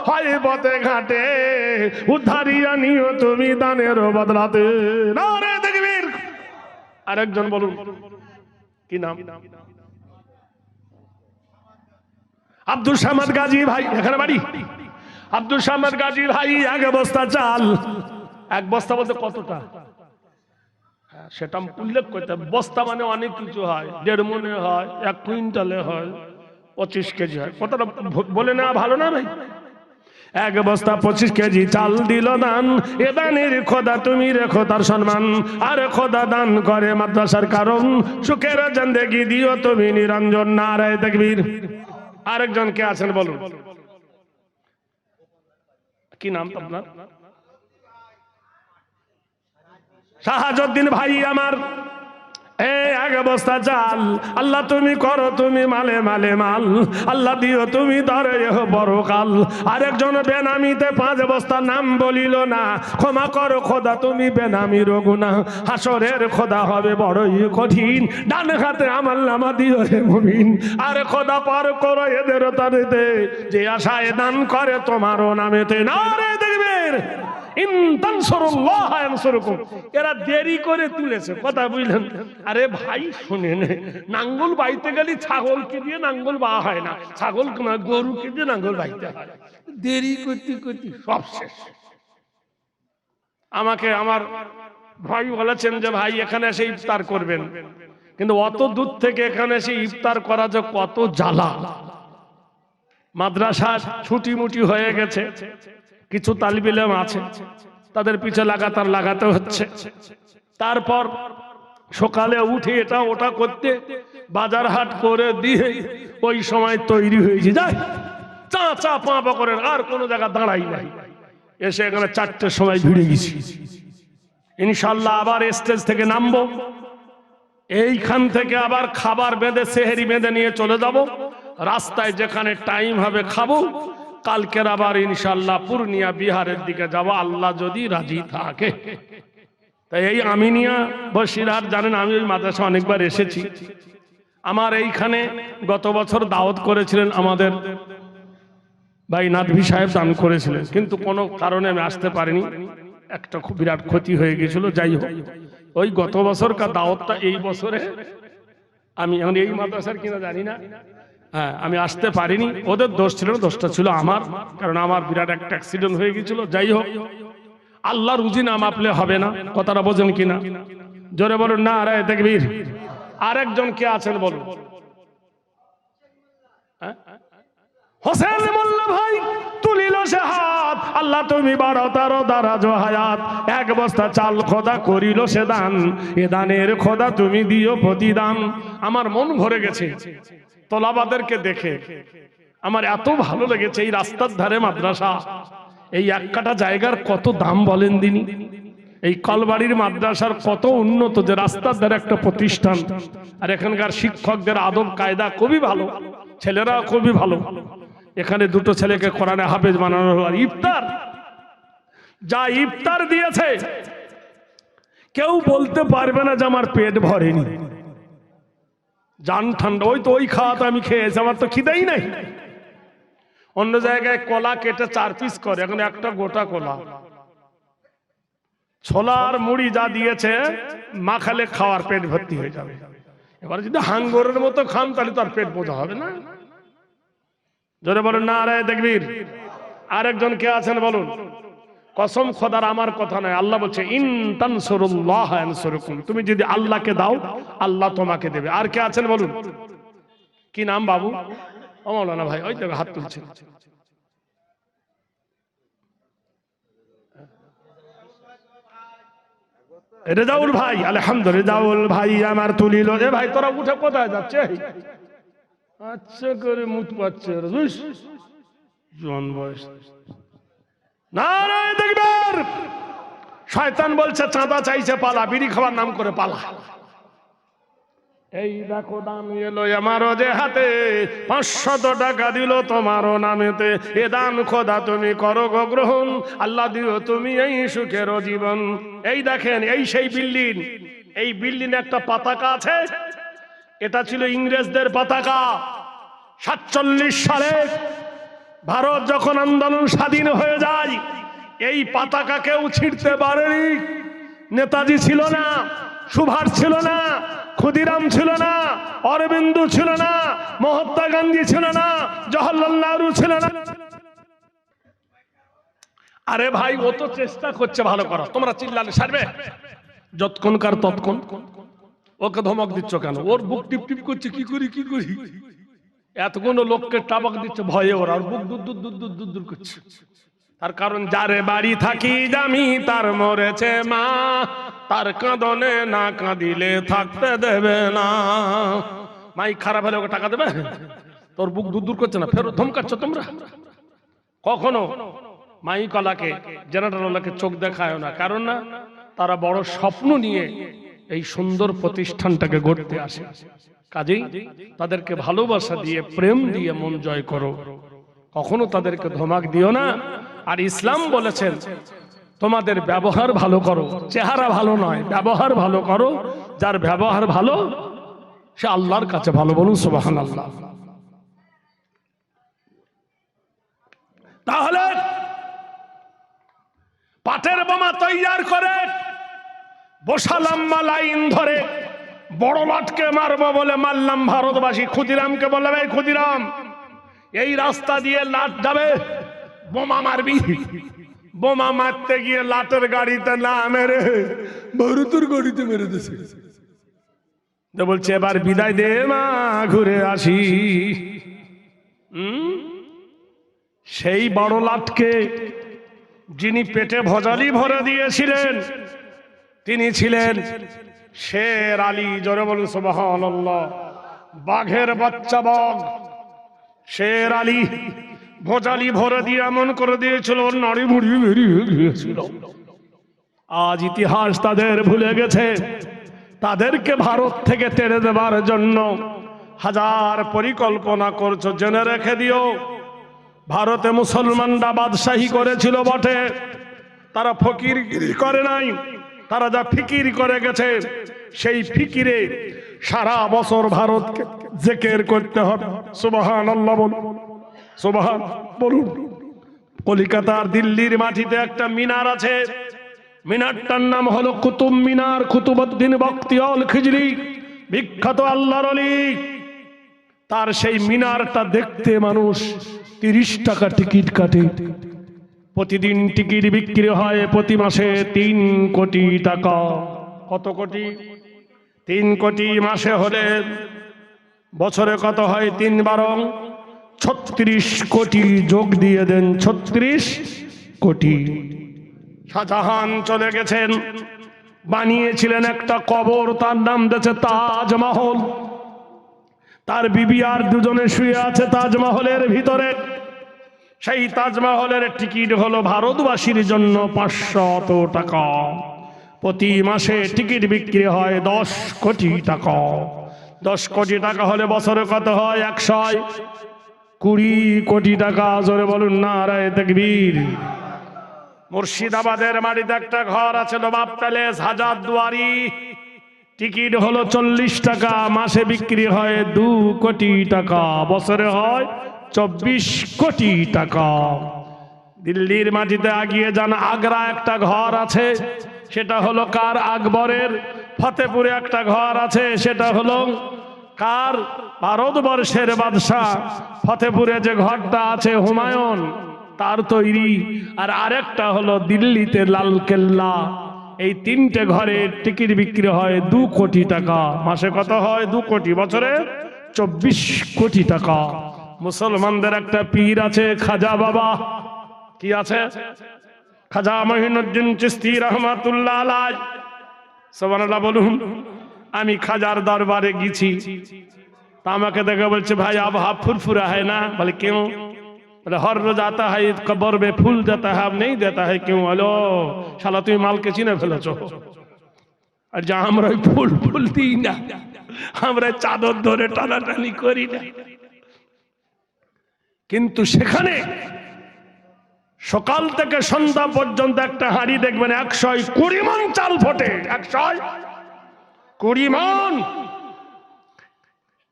হয় পথে ঘাটে, উদ্ধারিয়া নিও তুমি দানের বদলাতে। নারে তাকবীর! আরেকজন বলুন, কি নাম? আব্দুল সামাদ গাজী ভাই, এখানে বাড়ি। আব্দুল সামাদ গাজী ভাই 1 বস্তা চাল। 1 বস্তা বলতে কতটা সেটা উল্লেখ করতে। বস্তা মানে অনেক কিছু হয়, 1.5 মণ হয়, 1 কুইন্টালে হয়, 25 কেজি হয়। কতটা বলে না ভালো না ভাই? 1 বস্তা 25 কেজি চাল দিল দান। এ দানের খোদা তুমি রেখো তার সম্মান। আর খোদা দান করে মাদ্রাসার কারণ, সুখের জিন্দেগি দিও তুমি নিরঞ্জন। নারে তাকবীর! আরেকজন কে আছেন বলুন, কি নাম আপনার? শাহাজউদ্দিন ভাই আমার, 1 বস্তা চাল। আল্লাহ তুমি করো তুমি মালে মালে মাল, আল্লাহ দিও তুমি ধরে বড় কাল। আরেকজন বেনামিতে 5 বস্তা, নাম বলিল না। ক্ষমা করো খোদা তুমি বেনামির গুনাহ, হাসরের খোদা হবে বড়ই কঠিন। ডান হাতে আমলনামা দিও হে মুমিন। আর খোদা পার করো এদের তারিতে, যে আশায় দান করে তোমারও নামেতে। নারে তাকবীর! এরা দেরি করে তুলেছে, কথা বুঝলেন? আরে ভাই শুনেন, নাঙ্গল বাইতে গেলে ছাগলকে দিয়ে নাঙ্গল বা হয় না, ছাগল গরুকে দিয়ে নাঙ্গল বাইতে হয়। দেরি করতে করতে সব শেষ। আমাকে আমার ভাই বলেছেন যে ভাই এখানে এসে ইফতার করবেন, কিন্তু অত দূর থেকে এখানে এসে ইফতার করা যে কত জ্বালা। মাদ্রাসা ছুটি মুটি হয়ে গেছে, কিছু তালিব ইলম আছে, তাদের পিছে লাগাতার লাগাতে হচ্ছে। তারপর সকালে উঠে এটা ওটা করতে, বাজার হাট করে দিয়ে ওই সময় তৈরি হয়েছে, যাই চা চা পা পা করেন, আর কোনো জায়গা দাঁড়াই নাই। এসে এখানে 4টের সময় ভিড়ে গেছি। ইনশাল্লাহ আবার স্টেজ থেকে নামবো, এইখান থেকে আবার খাবার বেঁধে সেহেরি বেঁধে নিয়ে চলে যাব। রাস্তায় যেখানে টাইম হবে খাবো। কালকের আবার ইনশাল্লাহ পূর্ণিয়া বিহারের দিকে যাব, আল্লাহ যদি রাজি থাকে। তাই এই আমিনিয়া বসিরহাট জানেন, আমি ওই মাদ্রাসা অনেকবার এসেছি। আমার এইখানে গত বছর দাওয়াত করেছিলেন আমাদের ভাই নাদভি সাহেব, দান করেছিলেন, কিন্তু কোনো কারণে আমি আসতে পারিনি। একটা খুব বিরাট ক্ষতি হয়ে গেছিল। যাই হোক, ওই গত বছরকার দাওয়াতটা এই বছরে আমি এখন এই মাদ্রাসার কিনা জানি না, হ্যাঁ আমি আসতে পারিনি। ওদের দোষ ছিল না, দোষটা ছিল আমার, কারণ আমার বিরাট একটা অ্যাক্সিডেন্ট হয়ে গেছিল। যাই হোক, আল্লাহ রুজি না মাপলে হবে না, কথাটা বোঝেন কিনা? জোরে বলুন নারে তাকবীর! আরেকজন কে আছেন বলুন? হোসেন মোল্লা ভাই তুলিল সে হাত, আল্লাহ তুমি বাড়াও তার দারাজ হায়াত। 1 বস্তা চাল খোদা করিল সে দান, এ দানের খোদা তুমি দিও প্রতিদান। আমার মন ভরে গেছে তোলাবাদেরকে দেখে, আমার এত ভালো লেগেছে। এই রাস্তার ধারে মাদ্রাসা, এই 1 কাঠা জায়গার কত দাম বলেন দিনি? এই কলবাড়ির মাদ্রাসার কত উন্নত, যে রাস্তার ধারে একটা প্রতিষ্ঠান, আর এখানকার শিক্ষকদের আদব কায়দা খুবই ভালো, ছেলেরা খুবই ভালো। এখানে দুটো ছেলেকে কোরআনে হাফেজ বানানো হলো। আর ইফতার, যা ইফতার দিয়েছে কেউ বলতে পারবে না যে আমার পেট ভরেনি, জান ঠান্ডা। ওই তো ওই খাওয়া তো আমি খেয়েছি, আমার তো খিদেই নাই। অন্য জায়গায় কলা কেটে 4 পিস করে, এখন একটা গোটা কলা। ছোলা আর মুড়ি যা দিয়েছে মাখালে খাওয়ার পেট ভর্তি হয়ে যাবে। এবার যদি হাঙ্গরের মতো খান তাহলে তো আর পেট বোঝা হবে না। জোরে বলুন নারায়ে তাকবীর। আরেকজন কে আছেন বলুন? কসম খোদার, আমার কথা নয়, আল্লাহ বলছে ইন তানসুরুল্লাহ ইয়ানসুরকুম, তুমি যদি আল্লাহকে দাও আল্লাহ তোমাকে দেবে। আর কে আছেন বলুন? কি নাম বাবু? ও মাওলানা ভাই, ওই দেখো হাত তুলছেন। রেজাউল ভাই, আলহামদুলিল্লাহ রেজাউল ভাই আমার তুলিল। এ ভাই তোরা উঠে কোথায় যাচ্ছে? আচ্ছা করে মুত পাচ্ছে জন বয়স। নারায়ে তাকবীর। শয়তান বলছে চাঁদা চাইছে পালা, বিড়ি খাওয়ার নাম করে পালা। এই দেখো দান এলো আমারও যে হাতে, 500 টাকা দিল তোমারও নামেতে। এ দান খোদা তুমি করো গো গ্রহণ, আল্লাহ দিও তুমি এই সুখের জীবন। এই দেখেন, এই সেই বিল্ডিং, এই বিল্ডিং একটা পতাকা আছে, এটা ছিল ইংরেজদের পতাকা। 47 সালে ভারত যখন আন্দোলন স্বাধীন হয়ে যায়, এই পতাকা কেউ ছিঁড়তে পারেনি। নেতাজি ছিল না, সুভাষ ছিল না, ক্ষুদিরাম ছিল না, অরবিন্দ ছিল না, মহাত্মা গান্ধী ছিল না, জওহরলাল নেহরু ছিল না। আরে ভাই, ও তো চেষ্টা করছে ভালো করা, তোমরা চিল্লালে সারবে? যতক্ষণকার ততক্ষণ। ওকে ধমক দিচ্ছ কেন? ওর বুক টিপ টিপ করছে, কি করি কি করি। এতগুলো লোককে টাবাক দিচ্ছে ভয়ে, ওর আর বুক দুধ দুধ দুধ দুধ দুধ দুধ করছে। তার কারণ যারে বাড়ি থাকি দামি, তার মরেছে মা, তার কাঁদনে না কাঁদিলে থাকতে দেবে না। মাই খারাপ হলে ওকে টাকা দেবে? তোর বুক দূর দূর করছে না, ফেরত ধমকাচ্ছ তোমরা। কখনো মাই কলাকে, জেনারেলকে চোখ দেখায় না, কারণ না, তারা বড় স্বপ্ন নিয়ে এই সুন্দর প্রতিষ্ঠানটাকে গড়তে আসে। কাজেই তাদেরকে ভালোবাসা দিয়ে, প্রেম দিয়ে মন জয় করো, কখনো তাদেরকে ধমক দিও না। আর ইসলাম বলেছেন তোমাদের ব্যবহার ভালো করো, চেহারা ভালো নয়, ব্যবহার ভালো করো। যার ব্যবহার ভালো সে আল্লাহর কাছে ভালো। বলুন সুবহানাল্লাহ। তাহলে পাটের বোমা তৈরি করে বসালাম লাইন ধরে, বড় লাটকে মারবো বলে মারলাম ভারতবাসী। ক্ষুদিরামকে বললাম, এই ক্ষুদিরাম, এই রাস্তা দিয়ে লাট যাবে, বোমা মারবি। বোমা মারতে গিয়ে লাটের গাড়িতে না মেরে ভারতের গাড়িতে মেরে দিয়েছে। বলছে এবার বিদায় দে মা, ঘুরে আসি। সেই বড় লাটকে যিনি পেটে ভজালি ভরে দিয়েছিলেন, তিনি ছিলেন শের আলী। জোরে বলুন সুবহানাল্লাহ। বাঘের বাচ্চা বাঘ শের আলী ভজালি ভরে দিয়ে এমন করে দিয়েছিল, নাড়ি মুড়ি বেরিয়ে গিয়েছিল। আজ ইতিহাস তাদের ভুলে গেছে। তাদেরকে ভারত থেকে তেড়ে দেবার জন্য হাজার পরিকল্পনা করছো, জেনে রেখে দিও। ভারতে মুসলমানরা বাদশাহী করেছিল বটে, তারা ফকিরগিরি করে নাই। তারা যা ফিকির করে গেছে, সেই ফিকিরে সারা বছর ভারতকে জিকির করতে হবে। সুবহানাল্লাহ বলুন, সুবহান বলুন। কলিকাতার দিল্লির মাটিতে একটা মিনার আছে, মিনারটার নাম হলো কুতুব মিনার। কুতুবউদ্দিন বখতিয়ার খিজরি, বিখ্যাত আল্লাহর ওলি। তার সেই মিনারটা দেখতে মানুষ 30 টাকা টিকিট কাটে। প্রতিদিন টিকিট বিক্রি হয় প্রতি মাসে 3 কোটি টাকা। কত কোটি? 3 কোটি। মাসে হলে বছরে কত হয়? 3 বারং 36 কোটি। যোগ দিয়ে দেন 36 কোটি। শাহজাহান চলে গেছেন, বানিয়েছিলেন একটা কবর, তার নাম দিয়েছে তাজমহল। তার বিবি আর দুজনে শুয়ে আছে তাজমহলের ভিতরে। সেই তাজমহলের টিকিট হলো ভারতবাসীর জন্য 500 টাকা। প্রতি মাসে টিকিট বিক্রি হয় 10 কোটি টাকা। 10 কোটি টাকা হলে বছরে কত হয়? 120 কোটি টাকা। জোরে বলুন নারায়ে তাকবীর। মুর্শিদাবাদের মাটিতে একটা ঘর আছে নবাব প্যালেস, হাজার দুয়ারি। টিকিট হলো 40 টাকা, মাসে বিক্রি হয় 2 কোটি টাকা, বছরে হয় 24 কোটি টাকা। দিল্লির মাটিতে আগিয়ে যান, আগ্রা একটা ঘর আছে, সেটা হলো কার? আকবরের। ফতেপুরে একটা ঘর আছে, সেটা হলো কার? ভারতবর্ষের বাদশাহ। ফতেপুরে যে ঘরটা আছে হুমায়ুন তার তৈরি। আর আরেকটা হলো দিল্লিতে লালকেল্লা। এই 3টে ঘরের টিকিট বিক্রি হয় 2 কোটি টাকা, মাসে কত হয়? 2 কোটি, বছরে 24 কোটি টাকা। মুসলমানদের একটা পীর আছে খাজা বাবা। কি আছে? খাজা মঈনুদ্দিন চিশতি রহমাতুল্লাহ আলাইহ। সুবহানাল্লাহ বলুন। আমি খাজার দরবারে গেছি, তা আমাকে দেখে বলছে, ভাই আব হাফ ফুরফুরা है ना? বলে क्यों? बोले हर रोज आता है कब्र में फूल देता है, अब नहीं देता है क्यों? हेलो শালা তুমি মালকে চিনে ফেলেছো। আর যা আমরা ওই ফুল ফুল দিই না, আমরা চাদর ধরে টানাটানি করি না। কিন্তু সেখানে সকাল থেকে সন্ধ্যা পর্যন্ত একটা হাঁড়ি দেখবেন 120 মণ চাল ফোটে। 120 মণ।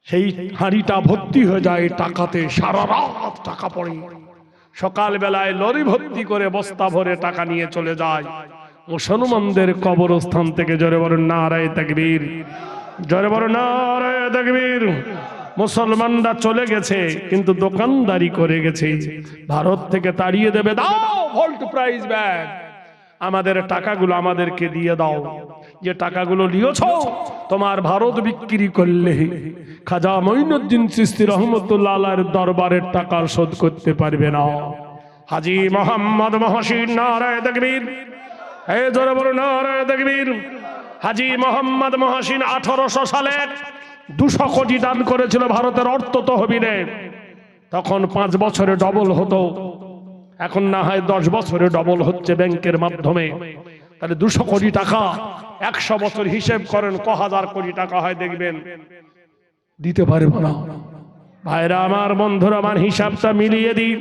সেই হাঁড়িটা ভর্তি হয়ে যায় টাকাতে, সারা রাত টাকা পড়ে। সকাল বেলায় লরি ভর্তি করে বস্তা ভরে টাকা নিয়ে চলে যায় মুসলমানদের কবরস্থান থেকে। জোরে বলুন নারায়ে তাকবীর, জোরে বলুন নারায়ে তাকবীর। মুসলমানরা চলে গেছে কিন্তু দোকানদারি করে গেছে। ভারত থেকে তাড়িয়ে দেবে, দাও ভোল্ট প্রাইস ব্যাগ, আমাদের টাকাগুলো আমাদেরকে দিয়ে দাও। যে টাকাগুলো নিয়েছো তোমার ভারত বিক্রি করলে খাজা মঈনুদ্দিন চিশতি রহমতুল্লাহ আলাইহির দরবারের টাকা শোধ করতে পারবে না। হাজী মোহাম্মদ মহসিন, নারায়ে তাকবীর। এই জোরে বলুন নারায়ে তাকবীর। হাজী মোহাম্মদ মহসিন 1800 সালে 200 কোটি দান করেছিল ভারতের অর্থ তহবিলে। তখন 5 বছরে ডবল হতো, এখন না হয় 10 বছরে ডবল হচ্ছে ব্যাংকের মাধ্যমে। তাহলে 200 কোটি টাকা 100 বছর হিসেব করেন ক হাজার কোটি টাকা হয় দেখবেন। দিতে পারবো না ভাইরা আমার, বন্ধুরা আমার, হিসাবটা মিলিয়ে দিই।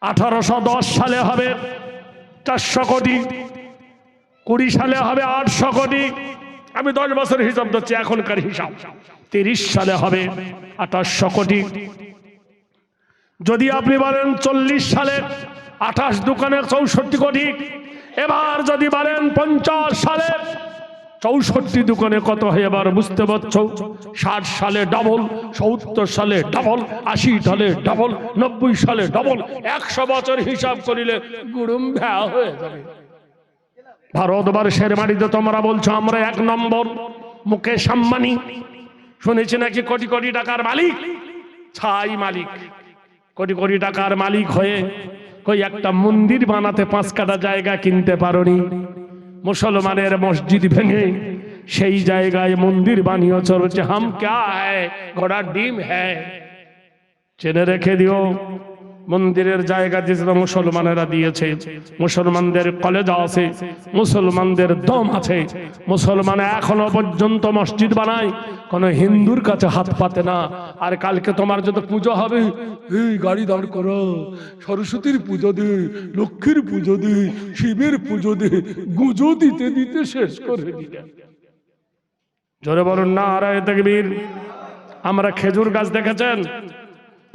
1810 সালে হবে 400 কোটি, 20 সালে হবে 800 কোটি। আমি 10 বছর হিসাব দিচ্ছি, এখনকার হিসাব। 30 সালে হবে 2800 কোটি। যদি আপনি বলেন 40 সালে 28 দোকানে 64 কোটি। এবার যদি বলেন 50 সালে 64 দোকানে কত হয় এবার বুঝতে পারছো? 60 সালে ডবল, 70 সালে ডবল, 80 সালে ডবল, 90 সালে ডবল। 100 বছর হিসাব করিলে গুড়ুম ভ্যা হয়ে যাবে। ভারতবর্ষের মাটিতে তোমরা বলছো আমরা 1 নম্বর, মুকেশ আম্বানি শুনেছি নাকি কোটি কোটি টাকার মালিক। ছাই মালিক, কোটি কোটি টাকার মালিক হয়ে কই একটা মন্দির বানাতে 5 কাঠা জায়গা কিনতে পারোনি। মুসলমানের মসজিদ ভেঙে সেই জায়গায় মন্দির বানিয়ে চলছে। হাম ক্যা হ্যায়, ঘোড়ার ডিম হ্যায়। জেনে রেখে দিও, মন্দিরের জায়গা যেটা মুসলমানেরা দিয়েছে, মুসলমানদের কলেজা আছে, মুসলমানদের দম আছে। মুসলমান এখনো পর্যন্ত মসজিদ বানায়, কোন হিন্দুর কাছে হাত পাতে না। আর কালকে তোমার যদি পুজো হবে, এই গাড়ি দাঁড় করো, সরস্বতীর পুজো দে, লক্ষ্মীর পুজো দে, শিবের পুজো দে, গুঁজো দিতে দিতে শেষ করে দিলে। জোরে বলুন নারায়ে তাকবীর। আমরা খেজুর গাছ দেখেছেন?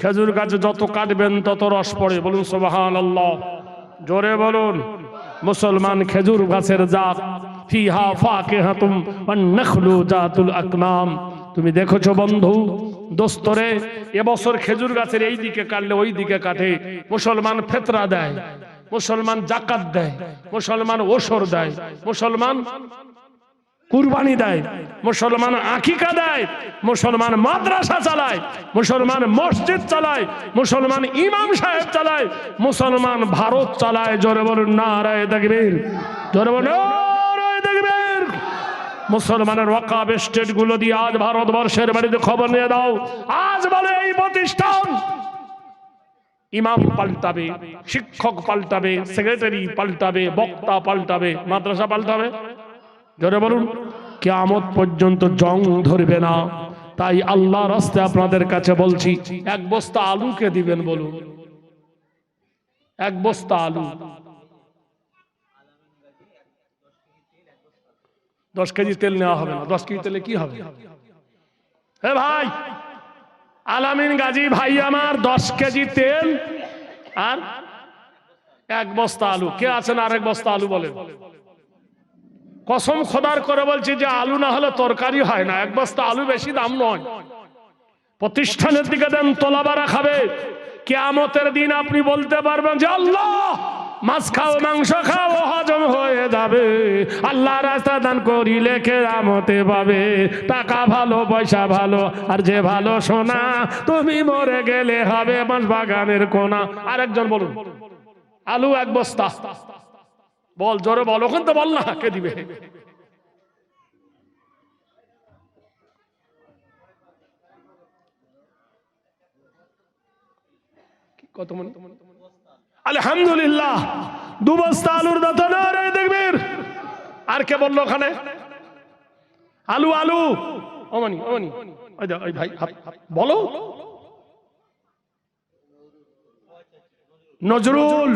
খেজুর গাছে যত কাটবেন তত রস পড়ে। বলুন সুবহানাল্লাহ, জোরে বলুন। মুসলমান খেজুর গাছের জাত, ফিহা ফাকিহাতুম ওয়ান নাখলু জাতুল আকনাম। তুমি দেখেছো বন্ধু দোস্তরে, এবছর খেজুর গাছের এই দিকে কাটলে ওই দিকে কাটে। মুসলমান ফিতরা দেয়, মুসলমান যাকাত দেয়, মুসলমান ওশর দেয়, মুসলমান কুরবানি দেয়, মুসলমান আকিকা দেয়, মুসলমান মাদ্রাসা চালায়, মুসলমান মসজিদ চালায়, মুসলমান ইমাম সাহেব চালায়, মুসলমান ভারত চালায়। জোরে বলুন নারায়ে তাকবীর, জোরে বলুন নারায়ে তাকবীর। মুসলমানের ওয়াকাব স্টেট গুলো দিয়ে আজ ভারতবর্ষের বাড়িতে খবর নিয়ে দাও। আজ বলে এই প্রতিষ্ঠান ইমাম পাল্টাবে, শিক্ষক পাল্টাবে, সেক্রেটারি পাল্টাবে, বক্তা পাল্টাবে, মাদ্রাসা পাল্টাবে। জোরে বলুন, কিয়ামত পর্যন্ত জং ধরবে না। তাই আল্লাহর রাস্তায় আপনাদের কাছে বলছি, এক বস্তা আলুকে দিবেন বলুন, এক বস্তা আলু। 10 কেজি তেল নেওয়া হবে না। 10 কেজি তেলে কি হবে? হে ভাই, আলামিন গাজী ভাই আমার, 10 কেজি তেল আর এক বস্তা আলু। কে আছেন আরেক বস্তা আলু বলেন? কসম খোদার করে বলছি যে আলু না হলে তরকারি হয় না। এক বস্তা আলু বেশি দাম নয়। প্রতিষ্ঠানের দিকে দেন, তোলাবারা খাবে। কিয়ামতের দিন আপনি বলতে পারবেন যে আল্লাহ, মাছ খাও, মাংস খাও, হজম হয়ে যাবে। আল্লাহ রাস্তা দান করিলে কিয়ামতে পাবে। টাকা ভালো, পয়সা ভালো, আর যে ভালো সোনা, তুমি মরে গেলে হবে বাঁশ বাগানের কোনা। আরেকজন বলুন, আলু এক বস্তা। বল, জোরে বল, ওখান তো বল না, কে দিবে? কত মন? আলহামদুলিল্লাহ, 2 বস্তা আলুর দাতা না রে দেখবেন। আর কে বললো ওখানে? আলু আলু। ওমানি ওমানি, ওই ভাই বলো। নজরুল,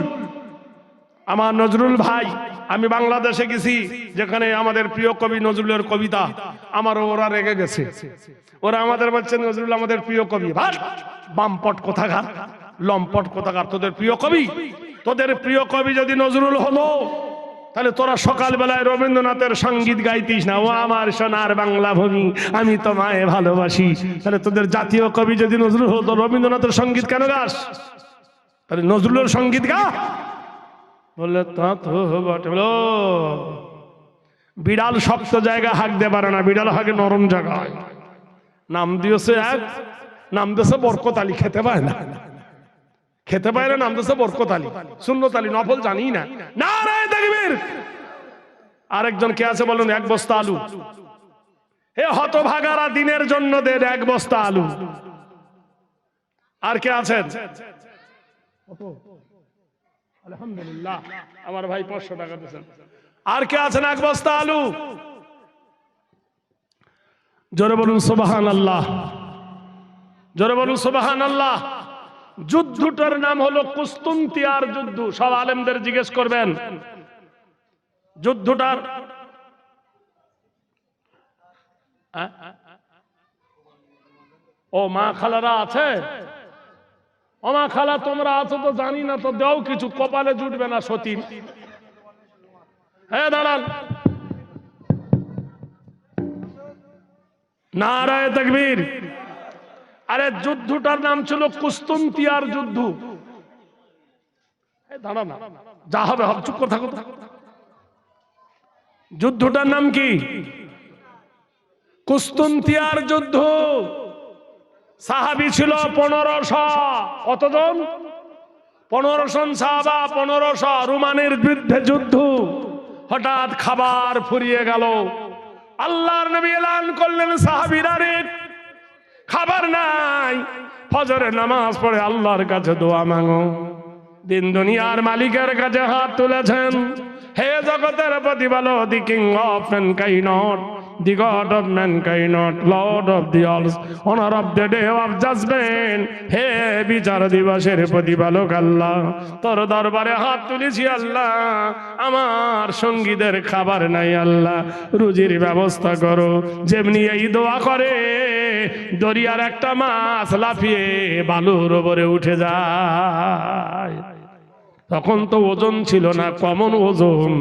আমার নজরুল ভাই। আমি বাংলাদেশে গেছি, যেখানে আমাদের প্রিয় কবি নজরুলের কবিতা, আমার ওরা রেগে গেছে। ওরা আমাদের বলছে নজরুল আমাদের প্রিয় কবি। ভাই, বামপট কোথাকার, লম্পট কোথাকার, তোদের প্রিয় কবি? তোদের প্রিয় কবি যদি নজরুল হলো, তাহলে তোরা সকালবেলায় রবীন্দ্রনাথের সঙ্গীত গাইতিস না, ও আমার সোনার বাংলা ভূমি, আমি তোমায় ভালোবাসি। তাহলে তোদের জাতীয় কবি যদি নজরুল হতো, রবীন্দ্রনাথের সঙ্গীত কেন গাস? তাহলে নজরুলের সঙ্গীত গা। বললে তা তো বটে। বিড়াল শক্ত জায়গা হাঁকতে পারে না, বিড়াল হাঁকে নরম জায়গায়। নাম দিয়েছে এক, নাম দিয়েছে বরকত আলী, খেতে পায় না, খেতে পায় না, নাম দিয়েছে বরকত আলী, সুন্নত আলী, নফল জানি না। নারায়ে তাকবীর। আরেকজন কে আছে বলুন? এক বস্তা আলু। হে হতভাগারা, দিনের জন্য দেন এক বস্তা আলু। আর কে আছেন? আলহামদুলিল্লাহ, আমার ভাই 500 টাকা দিয়েছেন। আর কে আছেন? এক বস্তা আলু। জোরে বলুন সুবহানাল্লাহ, জোরে বলুন সুবহানাল্লাহ। যুদ্ধটার নাম হলো কুস্তুনতিয়ার যুদ্ধ। সব আলেমদের জিজ্ঞেস করবেন যুদ্ধটার। ও মা খালারা আছে? ও মা খালা তোমরা আছো তো জানি না, তো দেও কিছু, কপালে জুটবে না সতীন। হ্যাঁ দাঁড়ান। নারায়ে তাকবীর। আরে যুদ্ধটার নাম ছিল কুস্তুনতিয়ার যুদ্ধ। দাঁড়া না, যা হবে হবে, চুপ করে থাকো। যুদ্ধটার নাম কি? কুস্তুনতিয়ার যুদ্ধ। সাহাবী ছিল 1500। কতজন? 1500 সাহাবা, 1500। রোমানের বিরুদ্ধে যুদ্ধ। হঠাৎ খাবার ফুরিয়ে গেল। আল্লাহর নবী এলান করলেন, সাহাবীরা রে, খাবার নাই, ফজরের নামাজ পড়ে আল্লাহর কাছে দোয়া মাঙ্গো। দিন দুনিয়ার মালিকের কাছে হাত তুলেছেন। হে জগতের প্রতিপালক, the king of mankind, the god of mankind, lord of the earth, honor of the day of judgment, হে বিচার দিবসের প্রতিপালক আল্লাহ, তোর দরবারে হাত তুলেছি আল্লাহ। আমার সঙ্গীদের খাবার নাই আল্লাহ, রুজির ব্যবস্থা করো। যেমনি এই দোয়া করে, দরিয়ার একটা মাছ লাফিয়ে বালুর উপরে উঠে যায়। তখন তো ওজন ছিল না, কমন ওজন।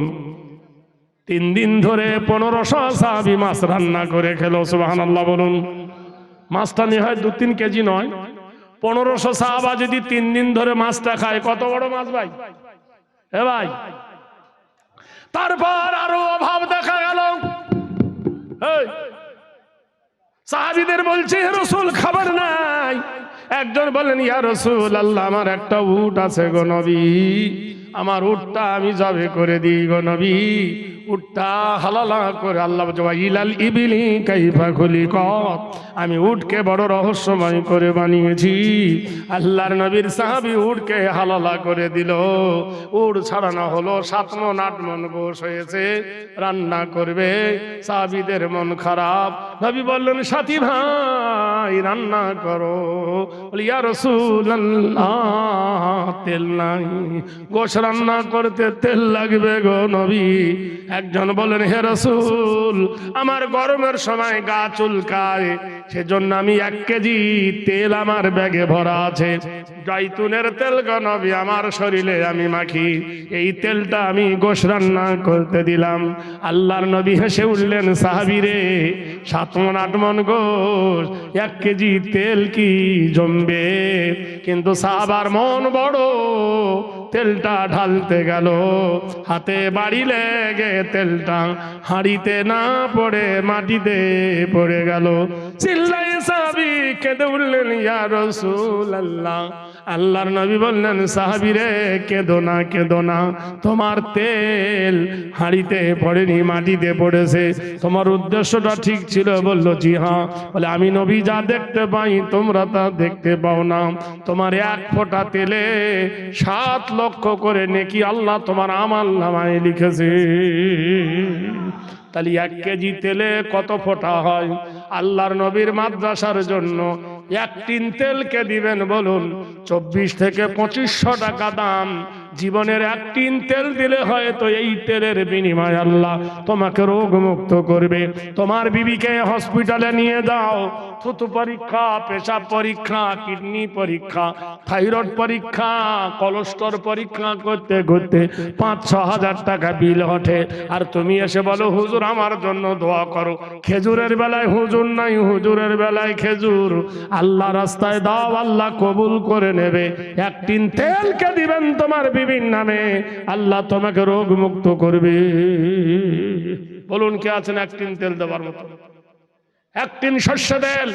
3 দিন ধরে 1500 সাহাবী মাছ রান্না করে খেলো। সুবহানাল্লাহ বলুন। মাছটা নিয়ে হয় 2-3 কেজি নয়, 1500 সাহাবা যদি 3 দিন ধরে মাছটা খায়, কত বড় মাছ ভাই? এ ভাই, তারপর আরো অভাব দেখা গেল। সাহাবীদের বলছে, হে রাসূল খাবার নাই। একজন বলেন, ইয়া রাসূলুল্লাহ, আমার একটা উট আছে গো নবী, আমার উটটা আমি জবে করে দিই গো নবী। উটটা হালালা করে আল্লাহ ইলাল ইবিলি কাইফা খুলিকাত, আমি উটকে বড় রহস্যময় করে বানিয়েছি। আল্লাহর নবীর সাহাবী উটকে হালালা করে দিল, উট ছাড়ানো হলো, 7 মণ 8 মণ গোশ হয়েছে, রান্না করবে। সাহাবীদের মন খারাপ, নবী বললেন সাথী ভাই রান্না করো। বলি ইয়া রাসূলুল্লাহ তেল নাই, গোশ রান্না করতে তেল লাগবে গো নবী। একজন বলেন হে রাসূল আমার গরমের সময় গা চুলকায়, সেজন্য আমি 1 কেজি তেল আমার ব্যাগে ভরা আছে, জয়তুনের তেল গো নবী আমার শরীরে আমি মাখি, এই তেলটা আমি গোশ রান্না করতে দিলাম। আল্লাহর নবী হেসে উঠলেন সাহাবী রে 7 মণ 8 মণ গোশ 1 কেজি তেল কি জমবে? কিন্তু সাহাবার মন বড়, তেলটা ঢালতে গেল, হাতে বাড়ি লেগে তেলটা হাঁড়িতে না পড়ে মাটিতে পড়ে গেল। চিল্লাই সাহাবী কেঁদে উঠলেন ইয়া রাসূলুল্লাহ। আল্লাহর নবী বললেন সাহাবী রে কেঁদো না, কেঁদো না, তোমার তেল হাঁড়িতে পড়েনি মাটিতে পড়েছে, তোমার উদ্দেশ্যটা ঠিক ছিল। বলল জি হ্যাঁ। বলে আমি নবী যা দেখতে পাই তোমরা তা দেখতে পাও না, তোমার 1 ফোঁটা তেলে 7 লক্ষ করে নেকি আল্লাহ তোমার আমল নামায় লিখেছে। তাহলে 1 কেজি তেলে কত ফোঁটা হয়? আল্লাহর নবীর মাদ্রাসার জন্য 1 টিন তেলকে দিবেন বলুন 24 থেকে 2500 টাকা দাম। জীবনের 1 টিন তেল দিলে হয়তো এই তেলের বিনিময়ে আল্লাহ তোমাকে রোগ মুক্ত করবে। তোমার বিবিকে হসপিটালে নিয়ে যাও, থুতু পরীক্ষা, পেশাব পরীক্ষা, কিডনি পরীক্ষা, থাইরয়েড পরীক্ষা, কোলেস্টেরল পরীক্ষা করতে করতে 5-6 হাজার টাকা বিল ওঠে। আর তুমি এসে বলো হুজুর আমার জন্য দোয়া করো। খেজুরের বেলায় হুজুর নাই, হুজুরের বেলায় খেজুর। আল্লাহ রাস্তায় দাও, আল্লাহ কবুল করে নেবে। 1 টিন তেলকে দিবেন তোমার বিবির নামে, আল্লাহ তোমাকে রোগ মুক্ত করবে। বলুন কে আছেন 1 টিন তেল দেওয়ার মতো? 1 টিন সর্ষে তেল,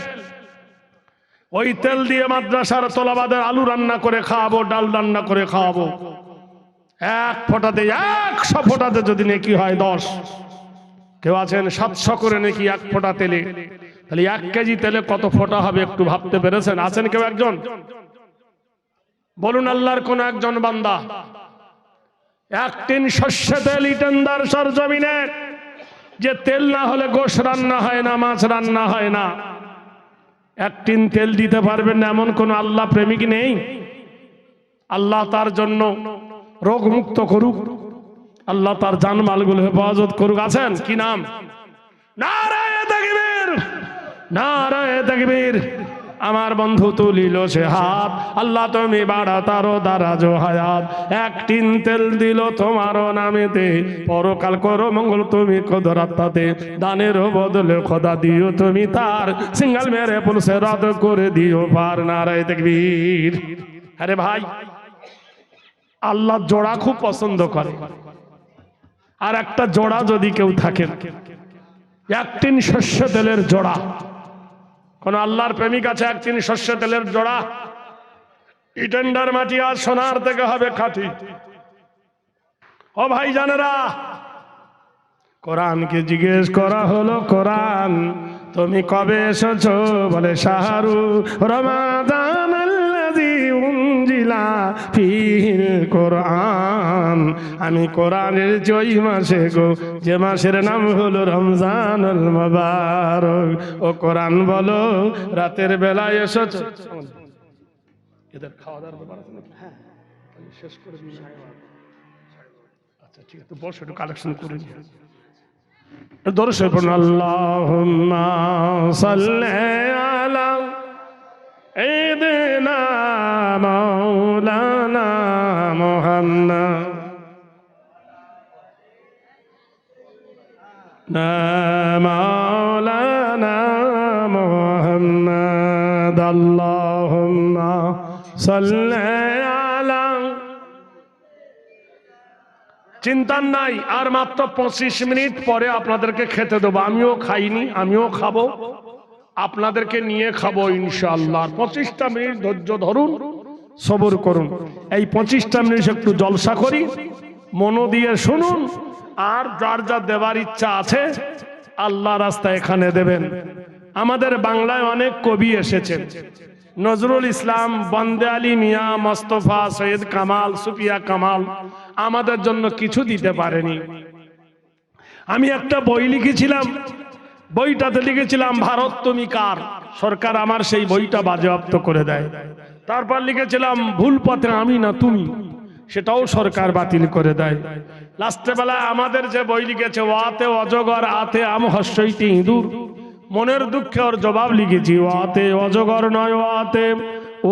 ওই তেল দিয়ে মাদ্রাসার তোলাবাদের আলু রান্না করে খাওয়াবো, ডাল রান্না করে খাওয়াবো। 1 ফোঁটাতে 100 ফোঁটাতে যদি নেকি হয় 10, কেউ আছেন 700 করে নেকি 1 ফোঁটা তেলে। তাহলে 1 কেজি তেলে কত ফোঁটা হবে একটু ভাবতে পেরেছেন? আছেন কেউ একজন? বলুন আল্লাহর কোন একজন বান্দা 1 টিন সর্ষে তেল ইটেন্দার সরজমিনে, যে তেল না হলে গোশ রান্না হয় না, মাছ রান্না হয় না, 1 টিন তেল দিতে পারবেন না এমন কোন আল্লাহ প্রেমিক নেই? আল্লাহ তার জন্য রোগ মুক্ত করুক, আল্লাহ তার জানমালগুলো হেফাজত করুক। আছেন? কি নাম? নারায়ে তাকবীর, নারায়ে তাকবীর। আমার বন্ধু তুলিল সে হাত, আল্লাহ তুমি বাড়া তারো দারাজ হায়াত। 1 টিন তেল দিল তোমার নামেতে, পরকাল করো মঙ্গল তুমি কদরাত্তাতে। দানের বদলে খোদা দিও তুমি তার, সিঙ্গাল মেরে পুলসে রাত করে দিও পার। নারায়ে তাকবীর। আরে ভাই আল্লাহ জোড়া খুব পছন্দ করে, আর একটা জোড়া যদি কেউ থাকে 1 টিন সর্ষে তেলের জোড়া, কোন আল্লাহর প্রেমিক আছে 1 টিন সর্ষে তেলের জোড়া? ইটেন্ডার মাটি আর সোনার থেকে হবে খাঁটি। ও ভাই জানেরা, কোরআনকে জিজ্ঞেস করা হলো কোরআন তুমি কবে এসেছো? বলে শাহরু রমাদান আল্লাযী উনজিলা ফীহিল কোরআন। আমি কোরআনের ওই মাসে গো, যে মাসের নাম হলো রমজানুল মুবারক। ও কোরআন বলো রাতের বেলায় এসেছো? এদের খাওয়া দাওয়ার ব্যাপার আছে নাকি? হ্যাঁ শেষ করে দিন। আচ্ছা ঠিক আছে, বসে একটু কালেকশন করে নিই। দরুদ পড়ুন। আল্লাহুম্মা সাল্লি আলা সাইয়্যিদিনা মাওলানা মুহাম্মদ মাওলানা মুহাম্মদ। আল্লাহুম্মা সাল্লি আলা। চিন্তা নাই, আর মাত্র 25 মিনিট পরে আপনাদেরকে খেতে দেবো। আমিও খাইনি, আমিও খাবো, আপনাদেরকে নিয়ে খাবো ইনশাআল্লাহ। 25টা মিনিট ধৈর্য ধরুন, সবর করুন। এই 25টা মিনিট একটু জলসা করি, মন দিয়ে শুনুন, আর যার যা দেবার ইচ্ছা আছে আল্লাহ রাস্তায় এখানে দেবেন। আমাদের বাংলায় অনেক কবি এসেছেন, নজরুল ইসলাম, বন্দে আলী মিয়া, মোস্তফা, সৈয়দ কামাল, সুফিয়া কামাল আমাদের জন্য কিছু দিতে পারেনি। আমি একটা বই লিখেছিলাম, বইটাতে লিখেছিলাম ভারত তুমি কার, সরকার আমার সেই বইটা বাজেয়াপ্ত করে দেয়। তারপর লিখেছিলাম ভুল পথে আমি না তুমি, সেটাও সরকার বাতিল করে দেয়। লাস্টে বেলায় আমাদের যে বই লিখেছে ওয়াতে অজগর আতে আম হস্যইতে ইঁদুর, মনের দুঃখে ওর জবাব লিখেছি ওয়াতে অজগর নয় ওয়াতে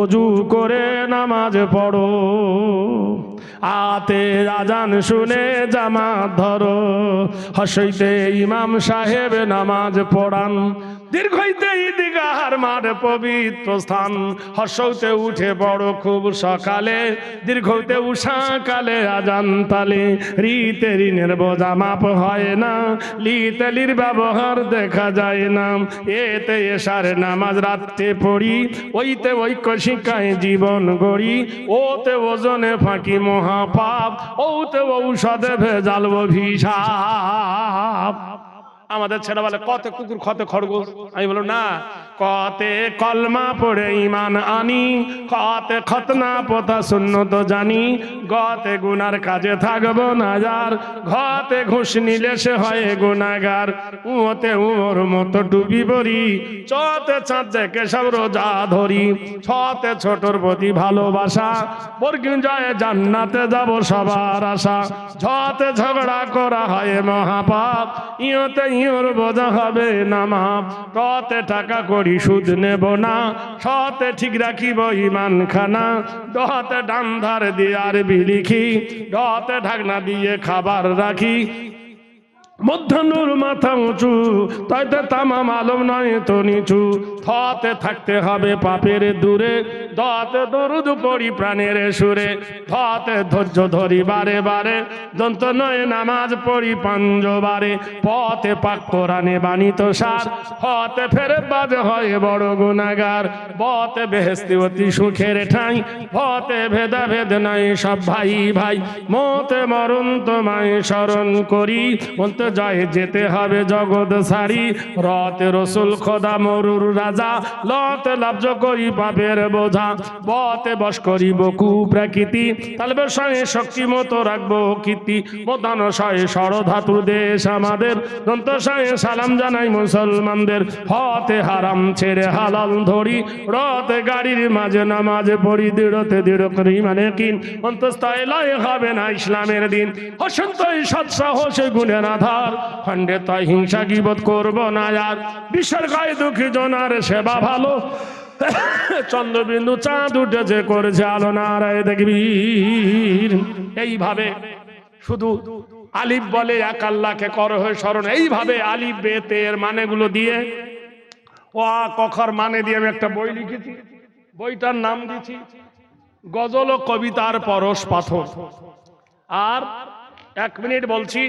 অজু করে নামাজ পড়ো, আতে আজান শুনে জামাত ধরো, হস্যইতে ইমাম সাহেব নামাজ পড়ান, দীর্ঘইতে ঈদগাহর মাঠ পবিত্র স্থান, হর্ষতে উঠে বড় খুব সকালে, দীর্ঘতে উষা কালে আজান তালে, রিতে ঋণের বোঝা মাপ হয় না, লিতে লির ব্যবহার দেখা যায় না, এতে এশার নামাজ রাত্রে পড়ি, ওইতে ঐক্য শিক্ষায় জীবন গড়ি, ওতে ওজনে ফাঁকি মহাপাপ, ওতে ঔষধে ভেজাল অভিশাপ। আমাদের ছেলে বলে কত কুকুর কত খরগোশ, আমি বললাম না, কতে কলমা পড়ে ইমান আনি, কতে খতনা পথা সুন্নত জানি, গতে গুনার কাজে থাকবো না যার, ঘতে ঘুষ নিলে সে হয় গুনাগার, উতে ওর মতো ডুবি পড়ি, চতে চাঁদ দেখে সব রোজা ধরি, ছতে ছোটর প্রতি ভালোবাসা, বর্গিন জয়ে জান্নাতে যাব সবার আশা, ঝতে ঝগড়া করা হয় মহাপাপ, ইয়তে ইয়র বোঝা হবে না মাপ, টতে টাকা করি সুদ নেব না, সতে ঠিক রাখিব ইমান খানা, ডতে ডান ধার দিয়ে আরবি লিখি, ডতে ঢাকনা দিয়ে খাবার রাখি, মধ্যাহ্নর মাথা উঁচু, তাইতে তামাম আলম নয় তো নিচু, থতে থাকতে হবে পাপের দূরে, দতে দরুদ পড়ি প্রাণের সুরে, থতে ধৈর্য ধরি বারে বারে, দন্ত নয় নামাজ পড়ি পঞ্জবারে, পথে পাক কোরআনে বাণিত সার, হতে ফেরে বাজে হয় বড় গুনাগার, বতে বেহেস্তি অতি সুখের ঠাঁই, হতে ভেদা ভেদ নাই সব ভাই ভাই, মতে মরণ তোমায় স্মরণ করি, বলতে জয় যেতে হবে জগৎ সারি, রতে রসুল খোদা মরুর রাজা, লতে লাভ্য করি পাপের বোঝা, বতে বস করিব কুপ্রাকৃতি, তালবে সয়ে শক্তি মতো রাখবো কীর্তি, মোদান সয়ে ষড়ধাতুর দেশ আমাদের, দন্ত সয়ে সালাম জানাই মুসলমানদের, হতে হারাম ছেড়ে হালাল ধরি, রতে গাড়ির মাঝে নামাজ পড়ি, দৃঢ়তে দৃঢ় করি মানে কিন, অন্তস্থায় লয় হবে না ইসলামের দিন, অসন্তই সৎসাহসে গুণের আধার, খণ্ডে তাই হিংসা গীবত করব না আর, বিশ্বের গায়ে দুঃখী জনার সেবা ভালো, চন্দ্রবিন্দু চাঁদ উঠেছে করেছে আলো নারায় তাকবীর। এইভাবে শুধু আলিফ বলে এক আল্লাহকে কর হয়ে স্মরণ, এইভাবে আলিফ বে তে এর মানেগুলো দিয়ে ও কখর মানে দিয়ে আমি একটা বই লিখেছি, বইটার নাম দিয়েছি গজল ও কবিতার পরশ পাথর। আর 1 মিনিট বলছি,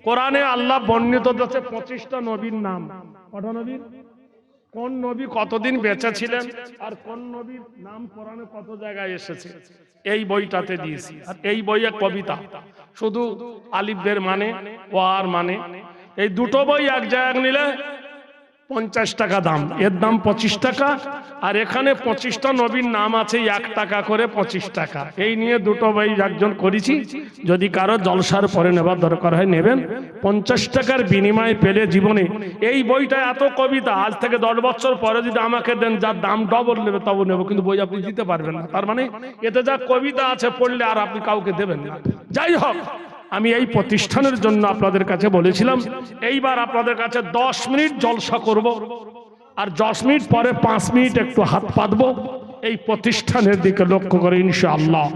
কোরআনে আল্লাহ বর্ণিত হচ্ছে 25টা নবীর নাম। কটা নবী? কোন নবী কতদিন বেঁচে ছিলেন আর কোন নবীর নাম কোরআনে কত জায়গায় এসেছে এই বইটাতে দিয়েছি। আর এই বইয়ে কবিতা শুধু আলিফ বের মানে ও আর মানে, এই দুটো বই এক জায়গায় নিলে 50 টাকা দাম, এর দাম 25 টাকা, আর এখানে 25টা নবীর নাম আছে 1 টাকা করে 25 টাকা। এই নিয়ে দুটো বই একজন করেছি, যদি কারো জলসার পরে নেবার দরকার হয় নেবেন। 50 টাকার বিনিময়ে পেলে জীবনে এই বইটা এত কবিতা, আজ থেকে 10 বছর পরে যদি আমাকে দেন যার দাম ডবল নেবে তবু নেব, কিন্তু বই আপনি দিতে পারবেন না। তার মানে এতে যা কবিতা আছে পড়লে আর আপনি কাউকে দেবেন না। যাই হোক, আমি এই প্রতিষ্ঠানের জন্য আপনাদের কাছে বলেছিলাম এইবার আপনাদের কাছে 10 মিনিট জলসা করব, আর 10 মিনিট পরে 5 মিনিট একটু হাত পাতবো এই প্রতিষ্ঠানের দিকে লক্ষ্য করে ইনশাআল্লাহ।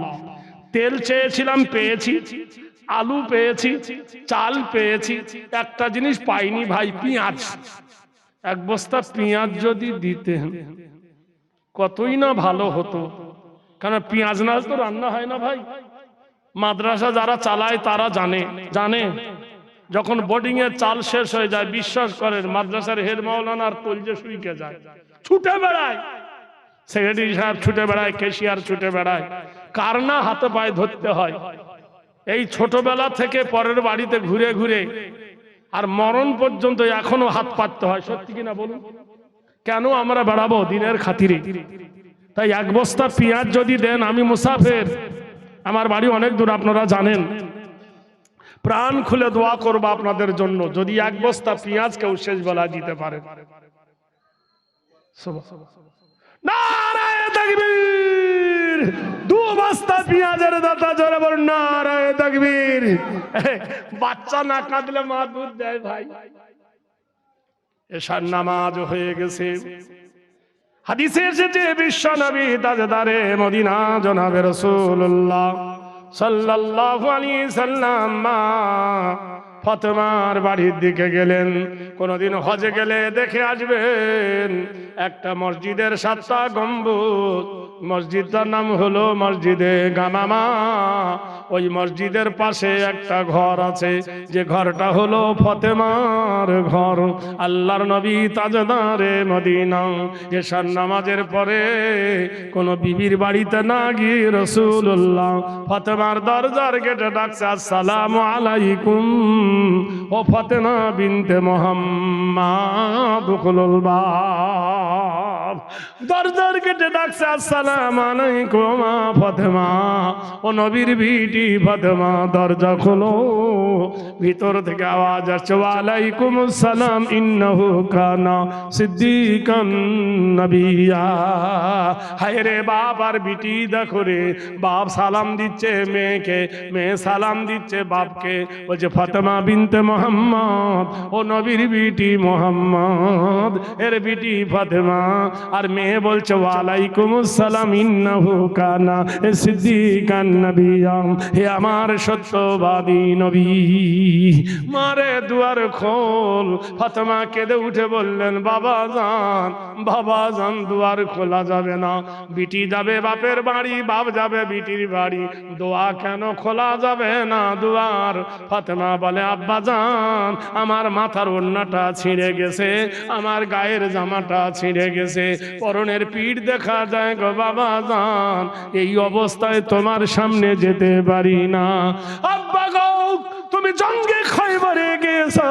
তেল চেয়েছিলাম পেয়েছি, আলু পেয়েছি, চাল পেয়েছি, একটা জিনিস পাইনি ভাই, পেঁয়াজ। 1 বস্তা পেঁয়াজ যদি দিতেন কতই না ভালো হতো, কারণ পেঁয়াজ না তো রান্না হয় না ভাই। মাদ্রাসা যারা চালায় তারা জানে যখন বোর্ডিং এর চাল শেষ হয়ে যায়, বিশ্বাস করেন মাদ্রাসার হেড মাওলানার তলজে শুইকে যায়, ছুটে বেড়ায়, সেক্রেটারি সাহেব ছুটে বেড়ায়, ক্যাশিয়ার ছুটে বেড়ায়, কার না হাতে পায়ে ধরতে হয়। এই ছোটবেলা থেকে পরের বাড়িতে ঘুরে ঘুরে আর মরণ পর্যন্ত এখনো হাত পাততে হয়, সত্যি কিনা বলুন? কেন আমরা বাড়াবো দিনের খাতিরে? তাই এক বস্তা পেঁয়াজ যদি দেন, আমি মুসাফির, আমার বাড়ি অনেক দূর আপনারা জানেন, প্রাণ খুলে দোয়া করবো আপনাদের জন্য যদি এক বস্তা পেঁয়াজ কেউ শেষ বেলা দিতে পারে। নারায়ে তাকবীর! 2 বস্তা পেঁয়াজের দাতা জোরে বল নারায়ে তাকবীর! বাচ্চা না কাঁদলে মা দুধ দেয় ভাই। এশার নামাজ হয়ে গেছে। হাদিসে এসেছে বিশ্ব নবী তাজদারে মদিনা জনাবে রাসূলুল্লাহ সাল্লাল্লাহু আলাইহি সাল্লাম মা ফাতেমার বাড়ির দিকে গেলেন। কোনদিন হজে গেলে দেখে আসবেন, একটা মসজিদের 7টা গম্বুজ, মসজিদটার নাম হলো মসজিদে গামামা। ওই মসজিদের পাশে একটা ঘর আছে, যে ঘরটা হলো ফাতেমার ঘর। আল্লাহর নবী তাজদারে মদিনা এশার নামাজের পরে কোন বিবির বাড়িতে না গিয়ে রাসূলুল্লাহ ফাতেমার দরজার গেটে ডাকছে, আসসালামু আলাইকুম ও ফাতেমা বিনতে মুহাম্মদ দুখুলুল বাব। দরজার গেটে ডাকছে, আসসালামু আলাইকুম ফাতেমা, ও নবীর বিটি ফাতেমা দরজা খোলো। ভিতর থেকে আওয়াজ আসছে, ওয়ালাইকুম আসসালাম ইন্নাহু কানা সিদ্দিকান নবিয়্যা। হায় রে বাপ আর বিটি দেখো রে, বাপ সালাম দিচ্ছে মেয়েকে, মেয়ে সালাম দিচ্ছে বাপকে, বলছে ফাতেমা বিনতে মুহাম্মদ, ও নবীর বিটি মুহাম্মদ এর বিটি ফাতেমা। আর মেয়ে বলছে ওয়ালাইকুম আসসালাম ইন্নাহু কানা সিদ্দিকান নবিয়্যা, হে আমার সত্যবাদী নবী। মারে দুয়ার খোল। ফাতেমা কেঁদে উঠে বললেন, বাবা জান, বাবা জান, দুয়ার খোলা যাবে না, বিটি যাবে বাপের বাড়ি, বাপ যাবে বিটির বাড়ি, দোয়া কেন খোলা যাবে না দুয়ার? ফাতেমা বলে, আব্বা জান, আমার মাথার ওড়নাটা ছিঁড়ে গেছে, আমার গায়ের জামাটা ছিঁড়ে গেছে, পরনের পিঠ দেখা যায় গো বাবা জান, এই অবস্থায় তোমার সামনে যেতে পারি না। আব্বা গো, তুমি জঙ্গে খয়বরে গেছো,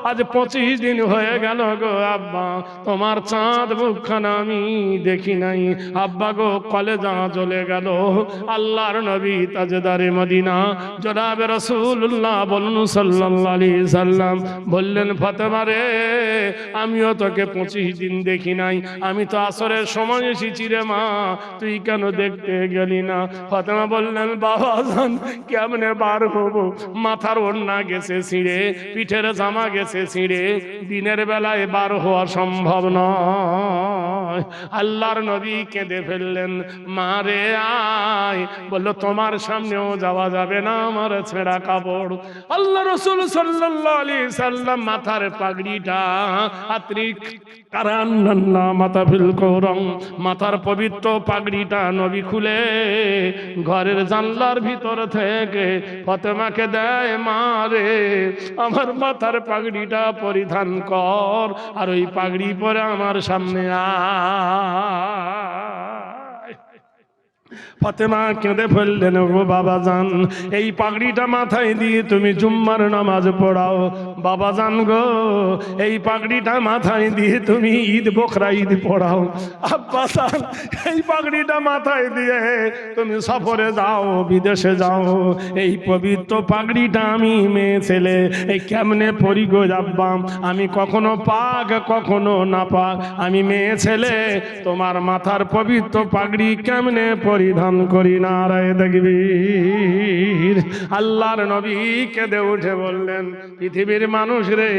আজ 25 দিন হয়ে গেল গো আব্বা, তোমার চাঁদ মুখখানা আমি দেখি নাই। আব্বা গো, কলেজা জ্বলে গেল। আল্লাহর নবী তাজদারে মদিনা জনাবে রাসূলুল্লাহ বলুন সাল্লাল্লাহু আলাইহি সাল্লাম বললেন, ফাতেমা রে, আমিও তোকে 25 দিন দেখি নাই, আমি তো আসরের সময় এসেছি রে মা, তুই কেন দেখতে গেলি না? ফাতেমা বললেন, বাবা জান, কেমনে বার হবো, মাথার ওড়না গেছে ছিঁড়ে, পিঠের জামা গেছে ছিঁড়ে, দিনের বেলায় বার হওয়া সম্ভব নয়। আল্লাহর নবী কেঁদে ফেললেন, মা রে আয়। বলল, তোমার সামনেও যাওয়া যাবে না, আমার ছেঁড়া কাপড়। আল্লাহ রাসূল সাল্লাল্লাহু আলাইহি সাল্লাম মাথার পাগড়িটা আত্রিক কারান্না মাথা ফিল করং, মাথার পবিত্র পাগড়িটা নবী খুলে ঘরের জানলার ভিতর থেকে ফাতেমাকে দেয়, মা রে, আমার মাথার পাগড়িটা পরিধান কর, আর ওই পাগড়ি পরে আমার সামনে আয়। ফাতেমা কেঁদে ফেললেন, ও বাবা জান, এই পাগড়িটা মাথায় দিয়ে তুমি জুম্মার নামাজ পড়াও। বাবা জান গো, এই পাগড়িটা মাথায় দিয়ে তুমি ঈদ বকরা ঈদ পড়াও। আব্বা জান, এই পাগড়িটা মাথায় দিয়ে তুমি সফরে যাও, বিদেশে যাও। এই পবিত্র পাগড়িটা আমি মেয়ে ছেলে এই কেমনে পরি গো আব্বা? আমি কখনো পাক কখনো না পাক, আমি মেয়ে ছেলে, তোমার মাথার পবিত্র পাগড়ি কেমনে পরিধান করি? নারায়ে তাকবীর। আল্লাহর নবী কেঁদে উঠে বললেন, পৃথিবীর মানুষ রে,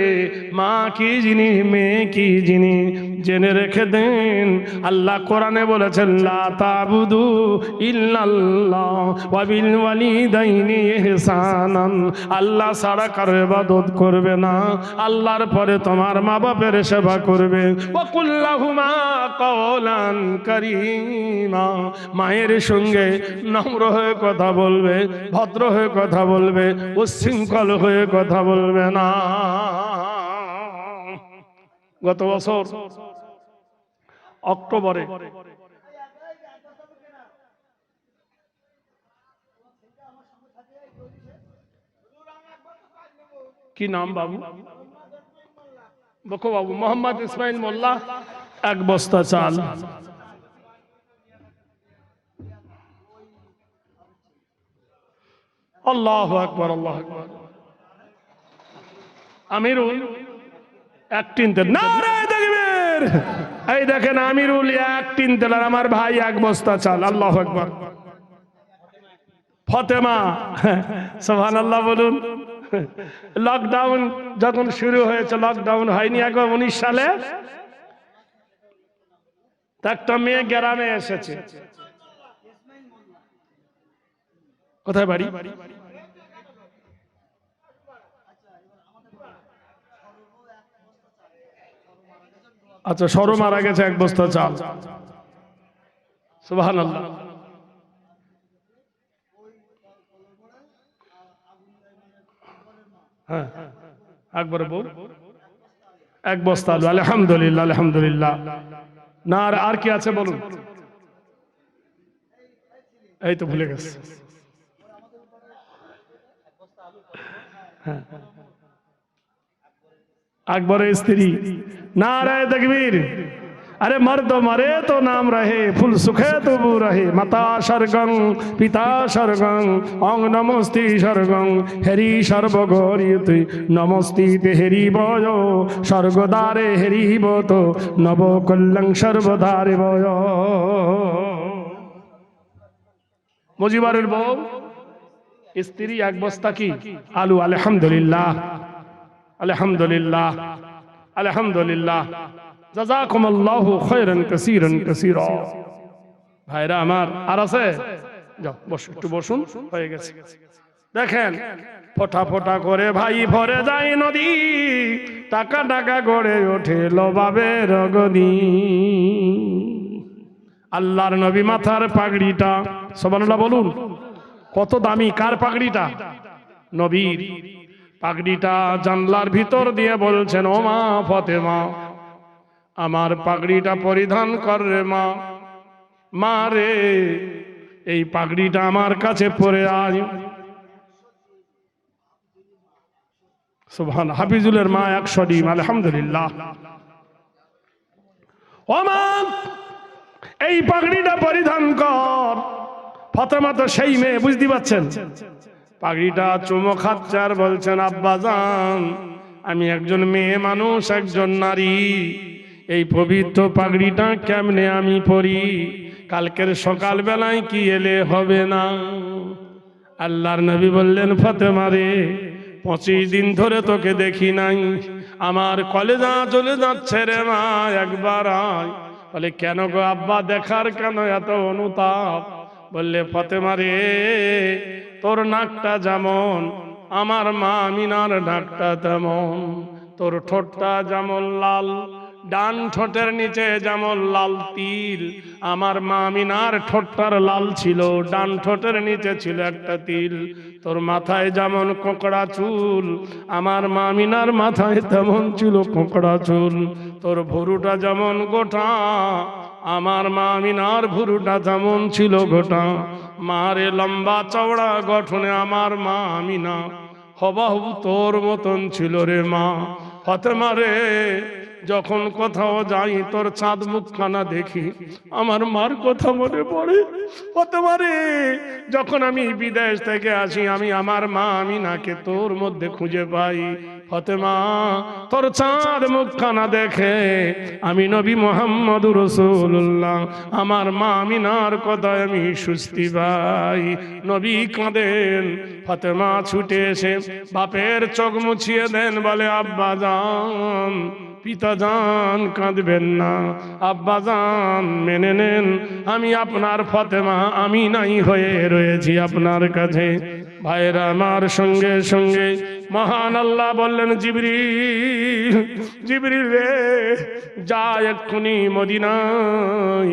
মা কি জিনিস, মেয়ে কি জিনিস, জেনে রেখে দেন। আল্লাহ কোরআনে বলেছেন, লা তাবুদু ইল্লাল্লাহ ওয়া বিল ওয়ালিদাইনি ইহসানান। আল্লাহ ছাড়া কারো ইবাদত করবে না, আল্লাহর পরে তোমার মা বাপের সেবা করবে। ওয়া কুল্লাহুমা কওলান কারীমা, মায়ের সঙ্গে নম্র হয়ে কথা বলবে, ভদ্র হয়ে কথা বলবে, উচ্ছৃঙ্খল হয়ে কথা বলবে না। গত বছর অক্টোবরে কি নাম বাবু? বকো বাবু। মোহাম্মদ ইসমাইল মোল্লা, 1 বস্তা চাল। আল্লাহু আকবার, আল্লাহু আকবার। আমিরুল 1 টিন তেল। নারায়ে তাকবীর। এই দেখেন আমিরুল 1 টিন তেল, আর আমার ভাই 1 বস্তা চাল। আল্লাহু আকবার। ফাতেমা, সুবহানাল্লাহ বলুন। লকডাউন যখন শুরু হয়েছে, লকডাউন হয়নি এখন 19 সালে, একটা মেয়ে গ্রামে এসেছে। কোথায় বাড়ি? আচ্ছা, সরো মারা গেছে 1 বস্তা চাল। সুবহানাল্লাহ। হ্যাঁ, একবারে বল। 1 বস্তা আলু। আলহামদুলিল্লাহ, আলহামদুলিল্লাহ। না আর কি আছে বলুন? এই তো ভুলে গেছে। হ্যাঁ, আকবরের স্ত্রী। নারায়ে তাকবীর। अरे मर्द मरे तो नाम रहे, फुल सुखे तो वो रहे। माता सर्गं पिता सर्गं अंग नमस्ति सर्गं हेरी सर्वगौरीति नमस्ति ते हेरी बयो स्वर्गदारे हेरी बतो नव कल्याण सर्वदारे बयो। मुजिबारेर बউ स्त्री 1 বস্তা কি আলু। আলহামদুলিল্লাহ, আলহামদুলিল্লাহ, আলহামদুলিল্লাহ। জাযাকুমুল্লাহু খায়রান কাসীরান কাসীরা। ভাইরা আমার, আর আছে? যাও বসুন, একটু বসুন, হয়ে গেছে। দেখেন ফোঁটা ফোঁটা করে ভাই ভরে যায় নদী, টাকা টাকা গড়ে ওঠে লবাবের গদি। আল্লাহর নবী মাথার পাগড়িটা, সুবহানাল্লাহ বলুন, কত দামি। কার পাগড়িটা? নবীর পাগড়িটা। জানলার ভিতর দিয়ে বলছেন, ও মা ফাতেমা, আমার পাগড়িটা পরিধান কর রে মা। মা রে, এই পাগড়িটা আমার কাছে পরে আয়। সুবহান। হাফিজুলের মা 100 ডিম। আলহামদুলিল্লাহ। ও মা, এই পাগড়িটা পরিধান কর। ফাতেমা তো সেই মেয়ে, বুঝতে পারছেন? পাগড়িটা চুমো খাচ্ছে আর বলছেন, আব্বা জান, আমি একজন মেয়ে মানুষ, একজন নারী, এই পবিত্র পাগড়িটা কেমনে আমি পরি? কালকের সকাল বেলায় কি এলে হবে না? আল্লাহর নবী বললেন, ফাতেমা রে, 25 দিন ধরে তোকে দেখি নাই, আমার কলেজা চলে যাচ্ছে রে মা, একবার আয়। বলে, কেন গো আব্বা, দেখার কেন এত অনুতাপ? বললে, ফাতেমা রে, তোর নাকটা যেমন আমার মা আমিনার নাকটা তেমন, তোর ঠোঁটটা যেমন লাল, ডান ঠোঁটের নিচে যেমন লাল তিল, আমার মা আমিনার ঠোঁটটার লাল ছিল, ডান ঠোঁটের নিচে ছিল একটা তিল। তোর মাথায় যেমন কোকড়া চুল, আমার মা আমিনার মাথায় তেমন ছিল কোকড়া চুল। তোর ভুরুটা যেমন গোটা, আমার মা আমিনার ভুরুটা যেমন ছিল গোটা। মারে লম্বা চওড়া গঠনে আমার মা আমিনা হবাহু তোর মতন ছিল রে মা। ফাতেমা রে, যখন কোথাও যাই তোর চাঁদ মুখখানা দেখি, আমার মার কথা মনে পড়ে। ফাতেমা রে, যখন আমি বিদেশ থেকে আসি, আমি আমার মা আমিনাকে তোর মধ্যে খুঁজে পাই। ফাতেমা, তোর চাঁদ মুখখানা দেখে আমি নবী মুহাম্মদুর রাসূলুল্লাহ, আমার মা আমিনার কথায় আমি সুস্তি পাই। নবী কাঁদেন। ফাতেমা ছুটে এসে বাপের চোখ মুছিয়ে দেন, বলে, আব্বা জান, পিতা জান, কাঁদবেন না। আব্বা জান, মেনে নেন, আমি আপনার ফাতেমা আমি নাই হয়ে রয়েছি আপনার কাছে। ভাইরা আমার, সঙ্গে সঙ্গে মহান আল্লাহ বললেন, জিবরিল, জিবরিল রে, যা এক্ষুনি মদিনায়।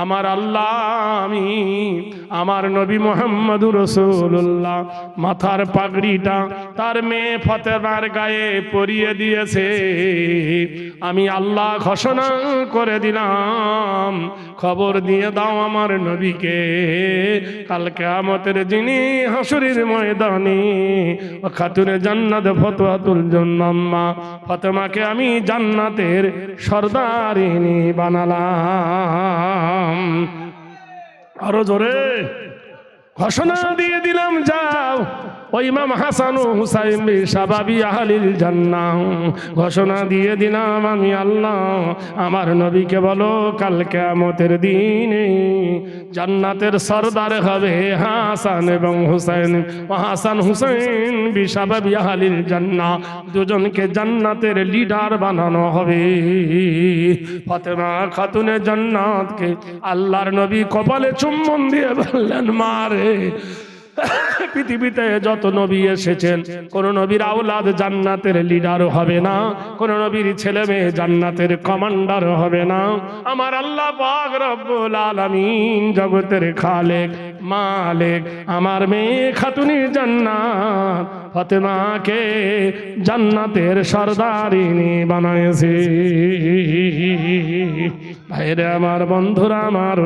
আমার আল্লাহ, আমি আমার নবী মুহাম্মদুর রাসূলুল্লাহ মাথার পাগড়িটা তার মেয়ে ফাতেমার গায়ে পরিয়ে দিয়েছে। আমি আল্লাহ ঘোষণা করে দিলাম, খবর দিয়ে দাও আমার নবীকে, কাল কিয়ামতের দিনে হাসরের ময়দানে খাতুনে জান্নাতে ফতোয়াতুল জান্নাম্মা, ফাতেমাকে আমি জান্নাতের সর্দারিনী বানালাম। আরো জোরে ঘোষণা দিয়ে দিলাম, যাও ওই ইমাম হাসান ও হুসাইন বিশাবাবি আহলিল জান্নাহ। ঘোষণা দিয়ে দিলাম আমি আল্লাহ, আমার নবীকে বলো কাল কিয়ামতের দিনে জান্নাতের সরদার হবে হাসান এবং হুসাইন। হাসান হুসাইন বিশাবাবি আহলিল জান্নাহ, দুজনকে জান্নাতের লিডার বানানো হবে। ফাতেমা খাতুনে জান্নাতকে আল্লাহর নবী কপালে চুম্বন দিয়ে বললেন, মা রে, পৃথিবীতে যত নবী এসেছেন কোন নবীর আওলাদ জান্নাতের লিডার হবে না, কোন নবীর ছেলে মেয়ে জান্নাতের কমান্ডার হবে না। আমার আল্লাহ পাক রব্বুল আলামিন জগতের খালেক মালিক আমার মেয়ে খাতুনি জান্নাত ফাতেমাকে জান্নাতের সরদারিনী বানাইছে। ভাইরে আমার, বন্ধুরা আমার,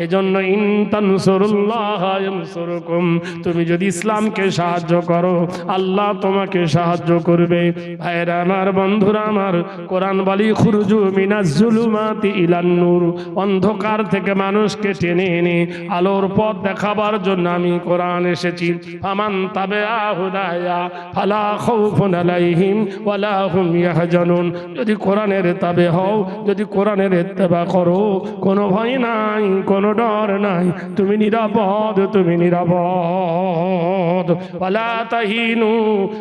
এজন্য ইন তানসুরুল্লাহ ইয়ানসুরকুম, তুমি যদি ইসলামকে সাহায্য করো আল্লাহ তোমাকে সাহায্য করবে। ভাইরে আমার, বন্ধুরা আমার, কোরআন বলি খুরুজু মিনাজ জুলুমাতি ইলান নূর, অন্ধকার থেকে মানুষকে টেনে এনে আলোর পথ দেখাবার জন্য আমি কোরআন এসেছি। ফামান তাবিআ হুদায়া ফালা খাউফুন আলাইহিম ওয়ালা হুম ইয়াহজানুন, যদি কোরআনের তাবে হও, যদি কোরআনের ইত্তেবা করো, কোনো ভয় নাই, কোনো ডর নাই, তুমি নিরাপদ, তুমি নিরাপদ। ওয়ালা তাহিনু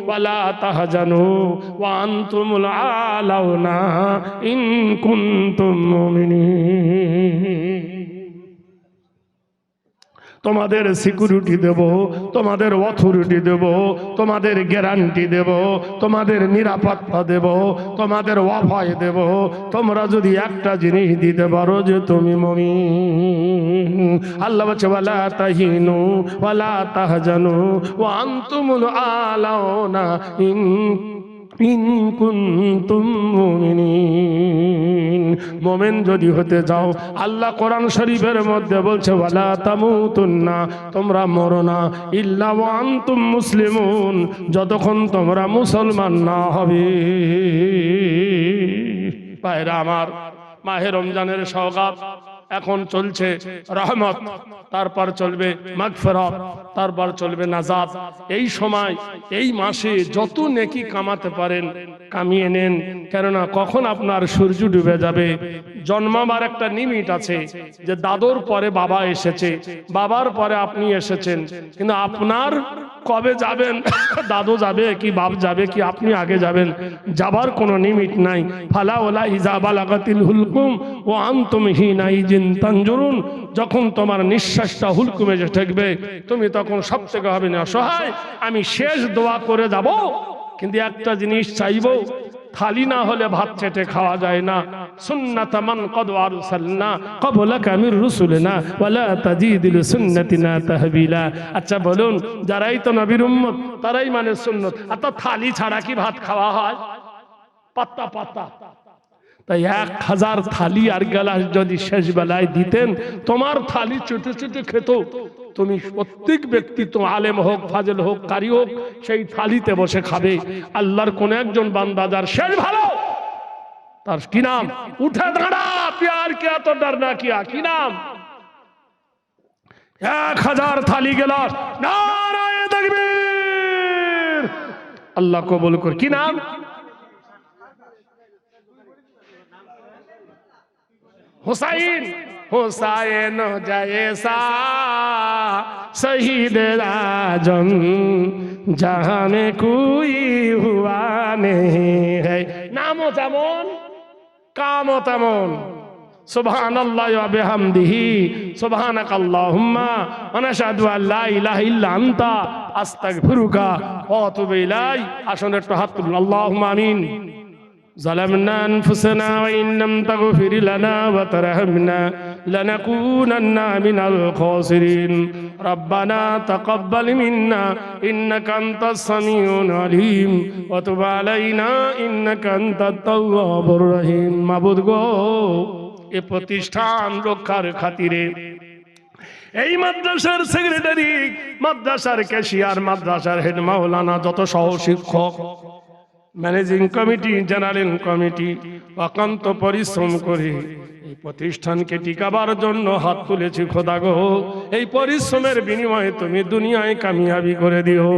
ওয়ালা তাহজানু ওয়া আনতুমুল আলাউনা ইন কুনতুম মুমিনিন। তোমাদের সিকিউরিটি দেব, তোমাদের অথরিটি দেব, তোমাদের গ্যারান্টি দেব, তোমাদের নিরাপত্তা দেব, তোমাদের অভয় দেব, তোমরা যদি একটা জিনিস দিতে পারো যে তুমি মুমিন। আল্লাহ বলছে ওয়ালা তাহিনু ওয়ালা তাহজানু ওয়া আনতুমুল আলাউনা ইন কুনতুম মুমিনিন। মুমিন যদি হতে যাও, আল্লাহ কোরআন শরীফের মধ্যে বলছে ওয়ালা তামুতুন্না, তোমরা মরো না, ইল্লা ওয়া আনতুম মুসলিমুন, যতক্ষণ তোমরা মুসলমান না হবে। ভাইরা আমার, মাহে রমজানের সওগাত এখন চলছে রহমত, তারপর চলবে মাগফিরাত, তারপর চলবে নাজাত। এই সময় এই মাসে যত নেকি কামাতে পারেন কামিয়ে নেন, কেননা কখন আপনার সূর্য ডুবে যাবে। জন্মাবার একটা লিমিট আছে, যে দাদুর পরে বাবা এসেছে, বাবার পরে আপনি এসেছেন, কিন্তু আপনার কবে যাবেন, দাদু যাবে কি বাপ যাবে কি আপনি আগে যাবেন, যাবার কোনো লিমিট নাই। ফালা ওয়ালা ইজা বালাগাতিল হুলকুম ওয়া আনতুম হিনাইজিন তানজুরুন, যখন তোমার নিঃশ্বাসটা হুলকুমে যে ঠেকবে তুমি তখন সব থেকে হবে না অসহায়। আমি শেষ দোয়া করে যাব, কিন্তু একটা জিনিস চাইবো, থালি না হলে ভাত চেটে খাওয়া যায় না। সুন্নাত মান কদ আরসালনা ক্বাবলাকা মির রুসুলিনা ওয়ালা তাজিদু লিসুন্নাতিনা তাহবিলা। আচ্ছা বলুন, যারাই তো নবীর উম্মত তারাই মানে সুন্নত। আর থালি ছাড়া কি ভাত খাওয়া হয়? পাত্তা পাত্তা। তাই 1000 থালি আর গ্লাস যদি শেষ বেলায় দিতেন, তোমার থালি চুটে চুটে খেত, তুমি প্রত্যেক ব্যক্তি, তো আলেম হোক ফাজেল হোক কারি হোক, সেই থালিতে বসে খাবে। আল্লাহর কোন একজন বান্দা যার শেষ ভালো, তার কি নাম? উঠে দাঁড়া, প্যার কে তো ডরনা কিয়া, কি নাম? 1000 থালি গ্লাস, নারায়ে তাকবীর, আল্লাহ কবুল কর। কি নাম? হুসাইন। হুসাইন জয়সা শহীদ আজম জাহাं में कोई हुआ नहीं है। নামও যেমন কামও তেমন। সুবহানাল্লাহি ওয়া বিহামদিহি সুবহানাকাল্লাহুম্মা ওয়া নাশহাদু আল লা ইলাহা ইল্লা আনতা আস্তাগফিরুকা ওয়া আতুবু ইলাইক। আসুন একটু হাত তুলুন, আল্লাহুম্মা আমিন। ظلمنا أنفسنا وإن لم تغفر لنا وترحمنا لنكونن من الخاسرين ربنا تقبل منا إنك أنت السميع العليم وتب علينا إنك أنت التواب الرحيم। মাবুদ গো, এ প্রতিষ্ঠান রক্ষার খাতিরে এই মাদ্রাসার সেক্রেটারি, মাদ্রাসার ক্যাশিয়ার, মাদ্রাসার হেড মাওলানা, যত সহ শিক্ষক, ম্যানেজিং কমিটি, জেনারেল কমিটি অক্লান্ত পরিশ্রম করে এই প্রতিষ্ঠানকে টিকাবার জন্য হাত তুলেছি। খোদা গো, এই পরিশ্রমের বিনিময়ে তুমি দুনিয়ায় কামিয়াবি করে দিও।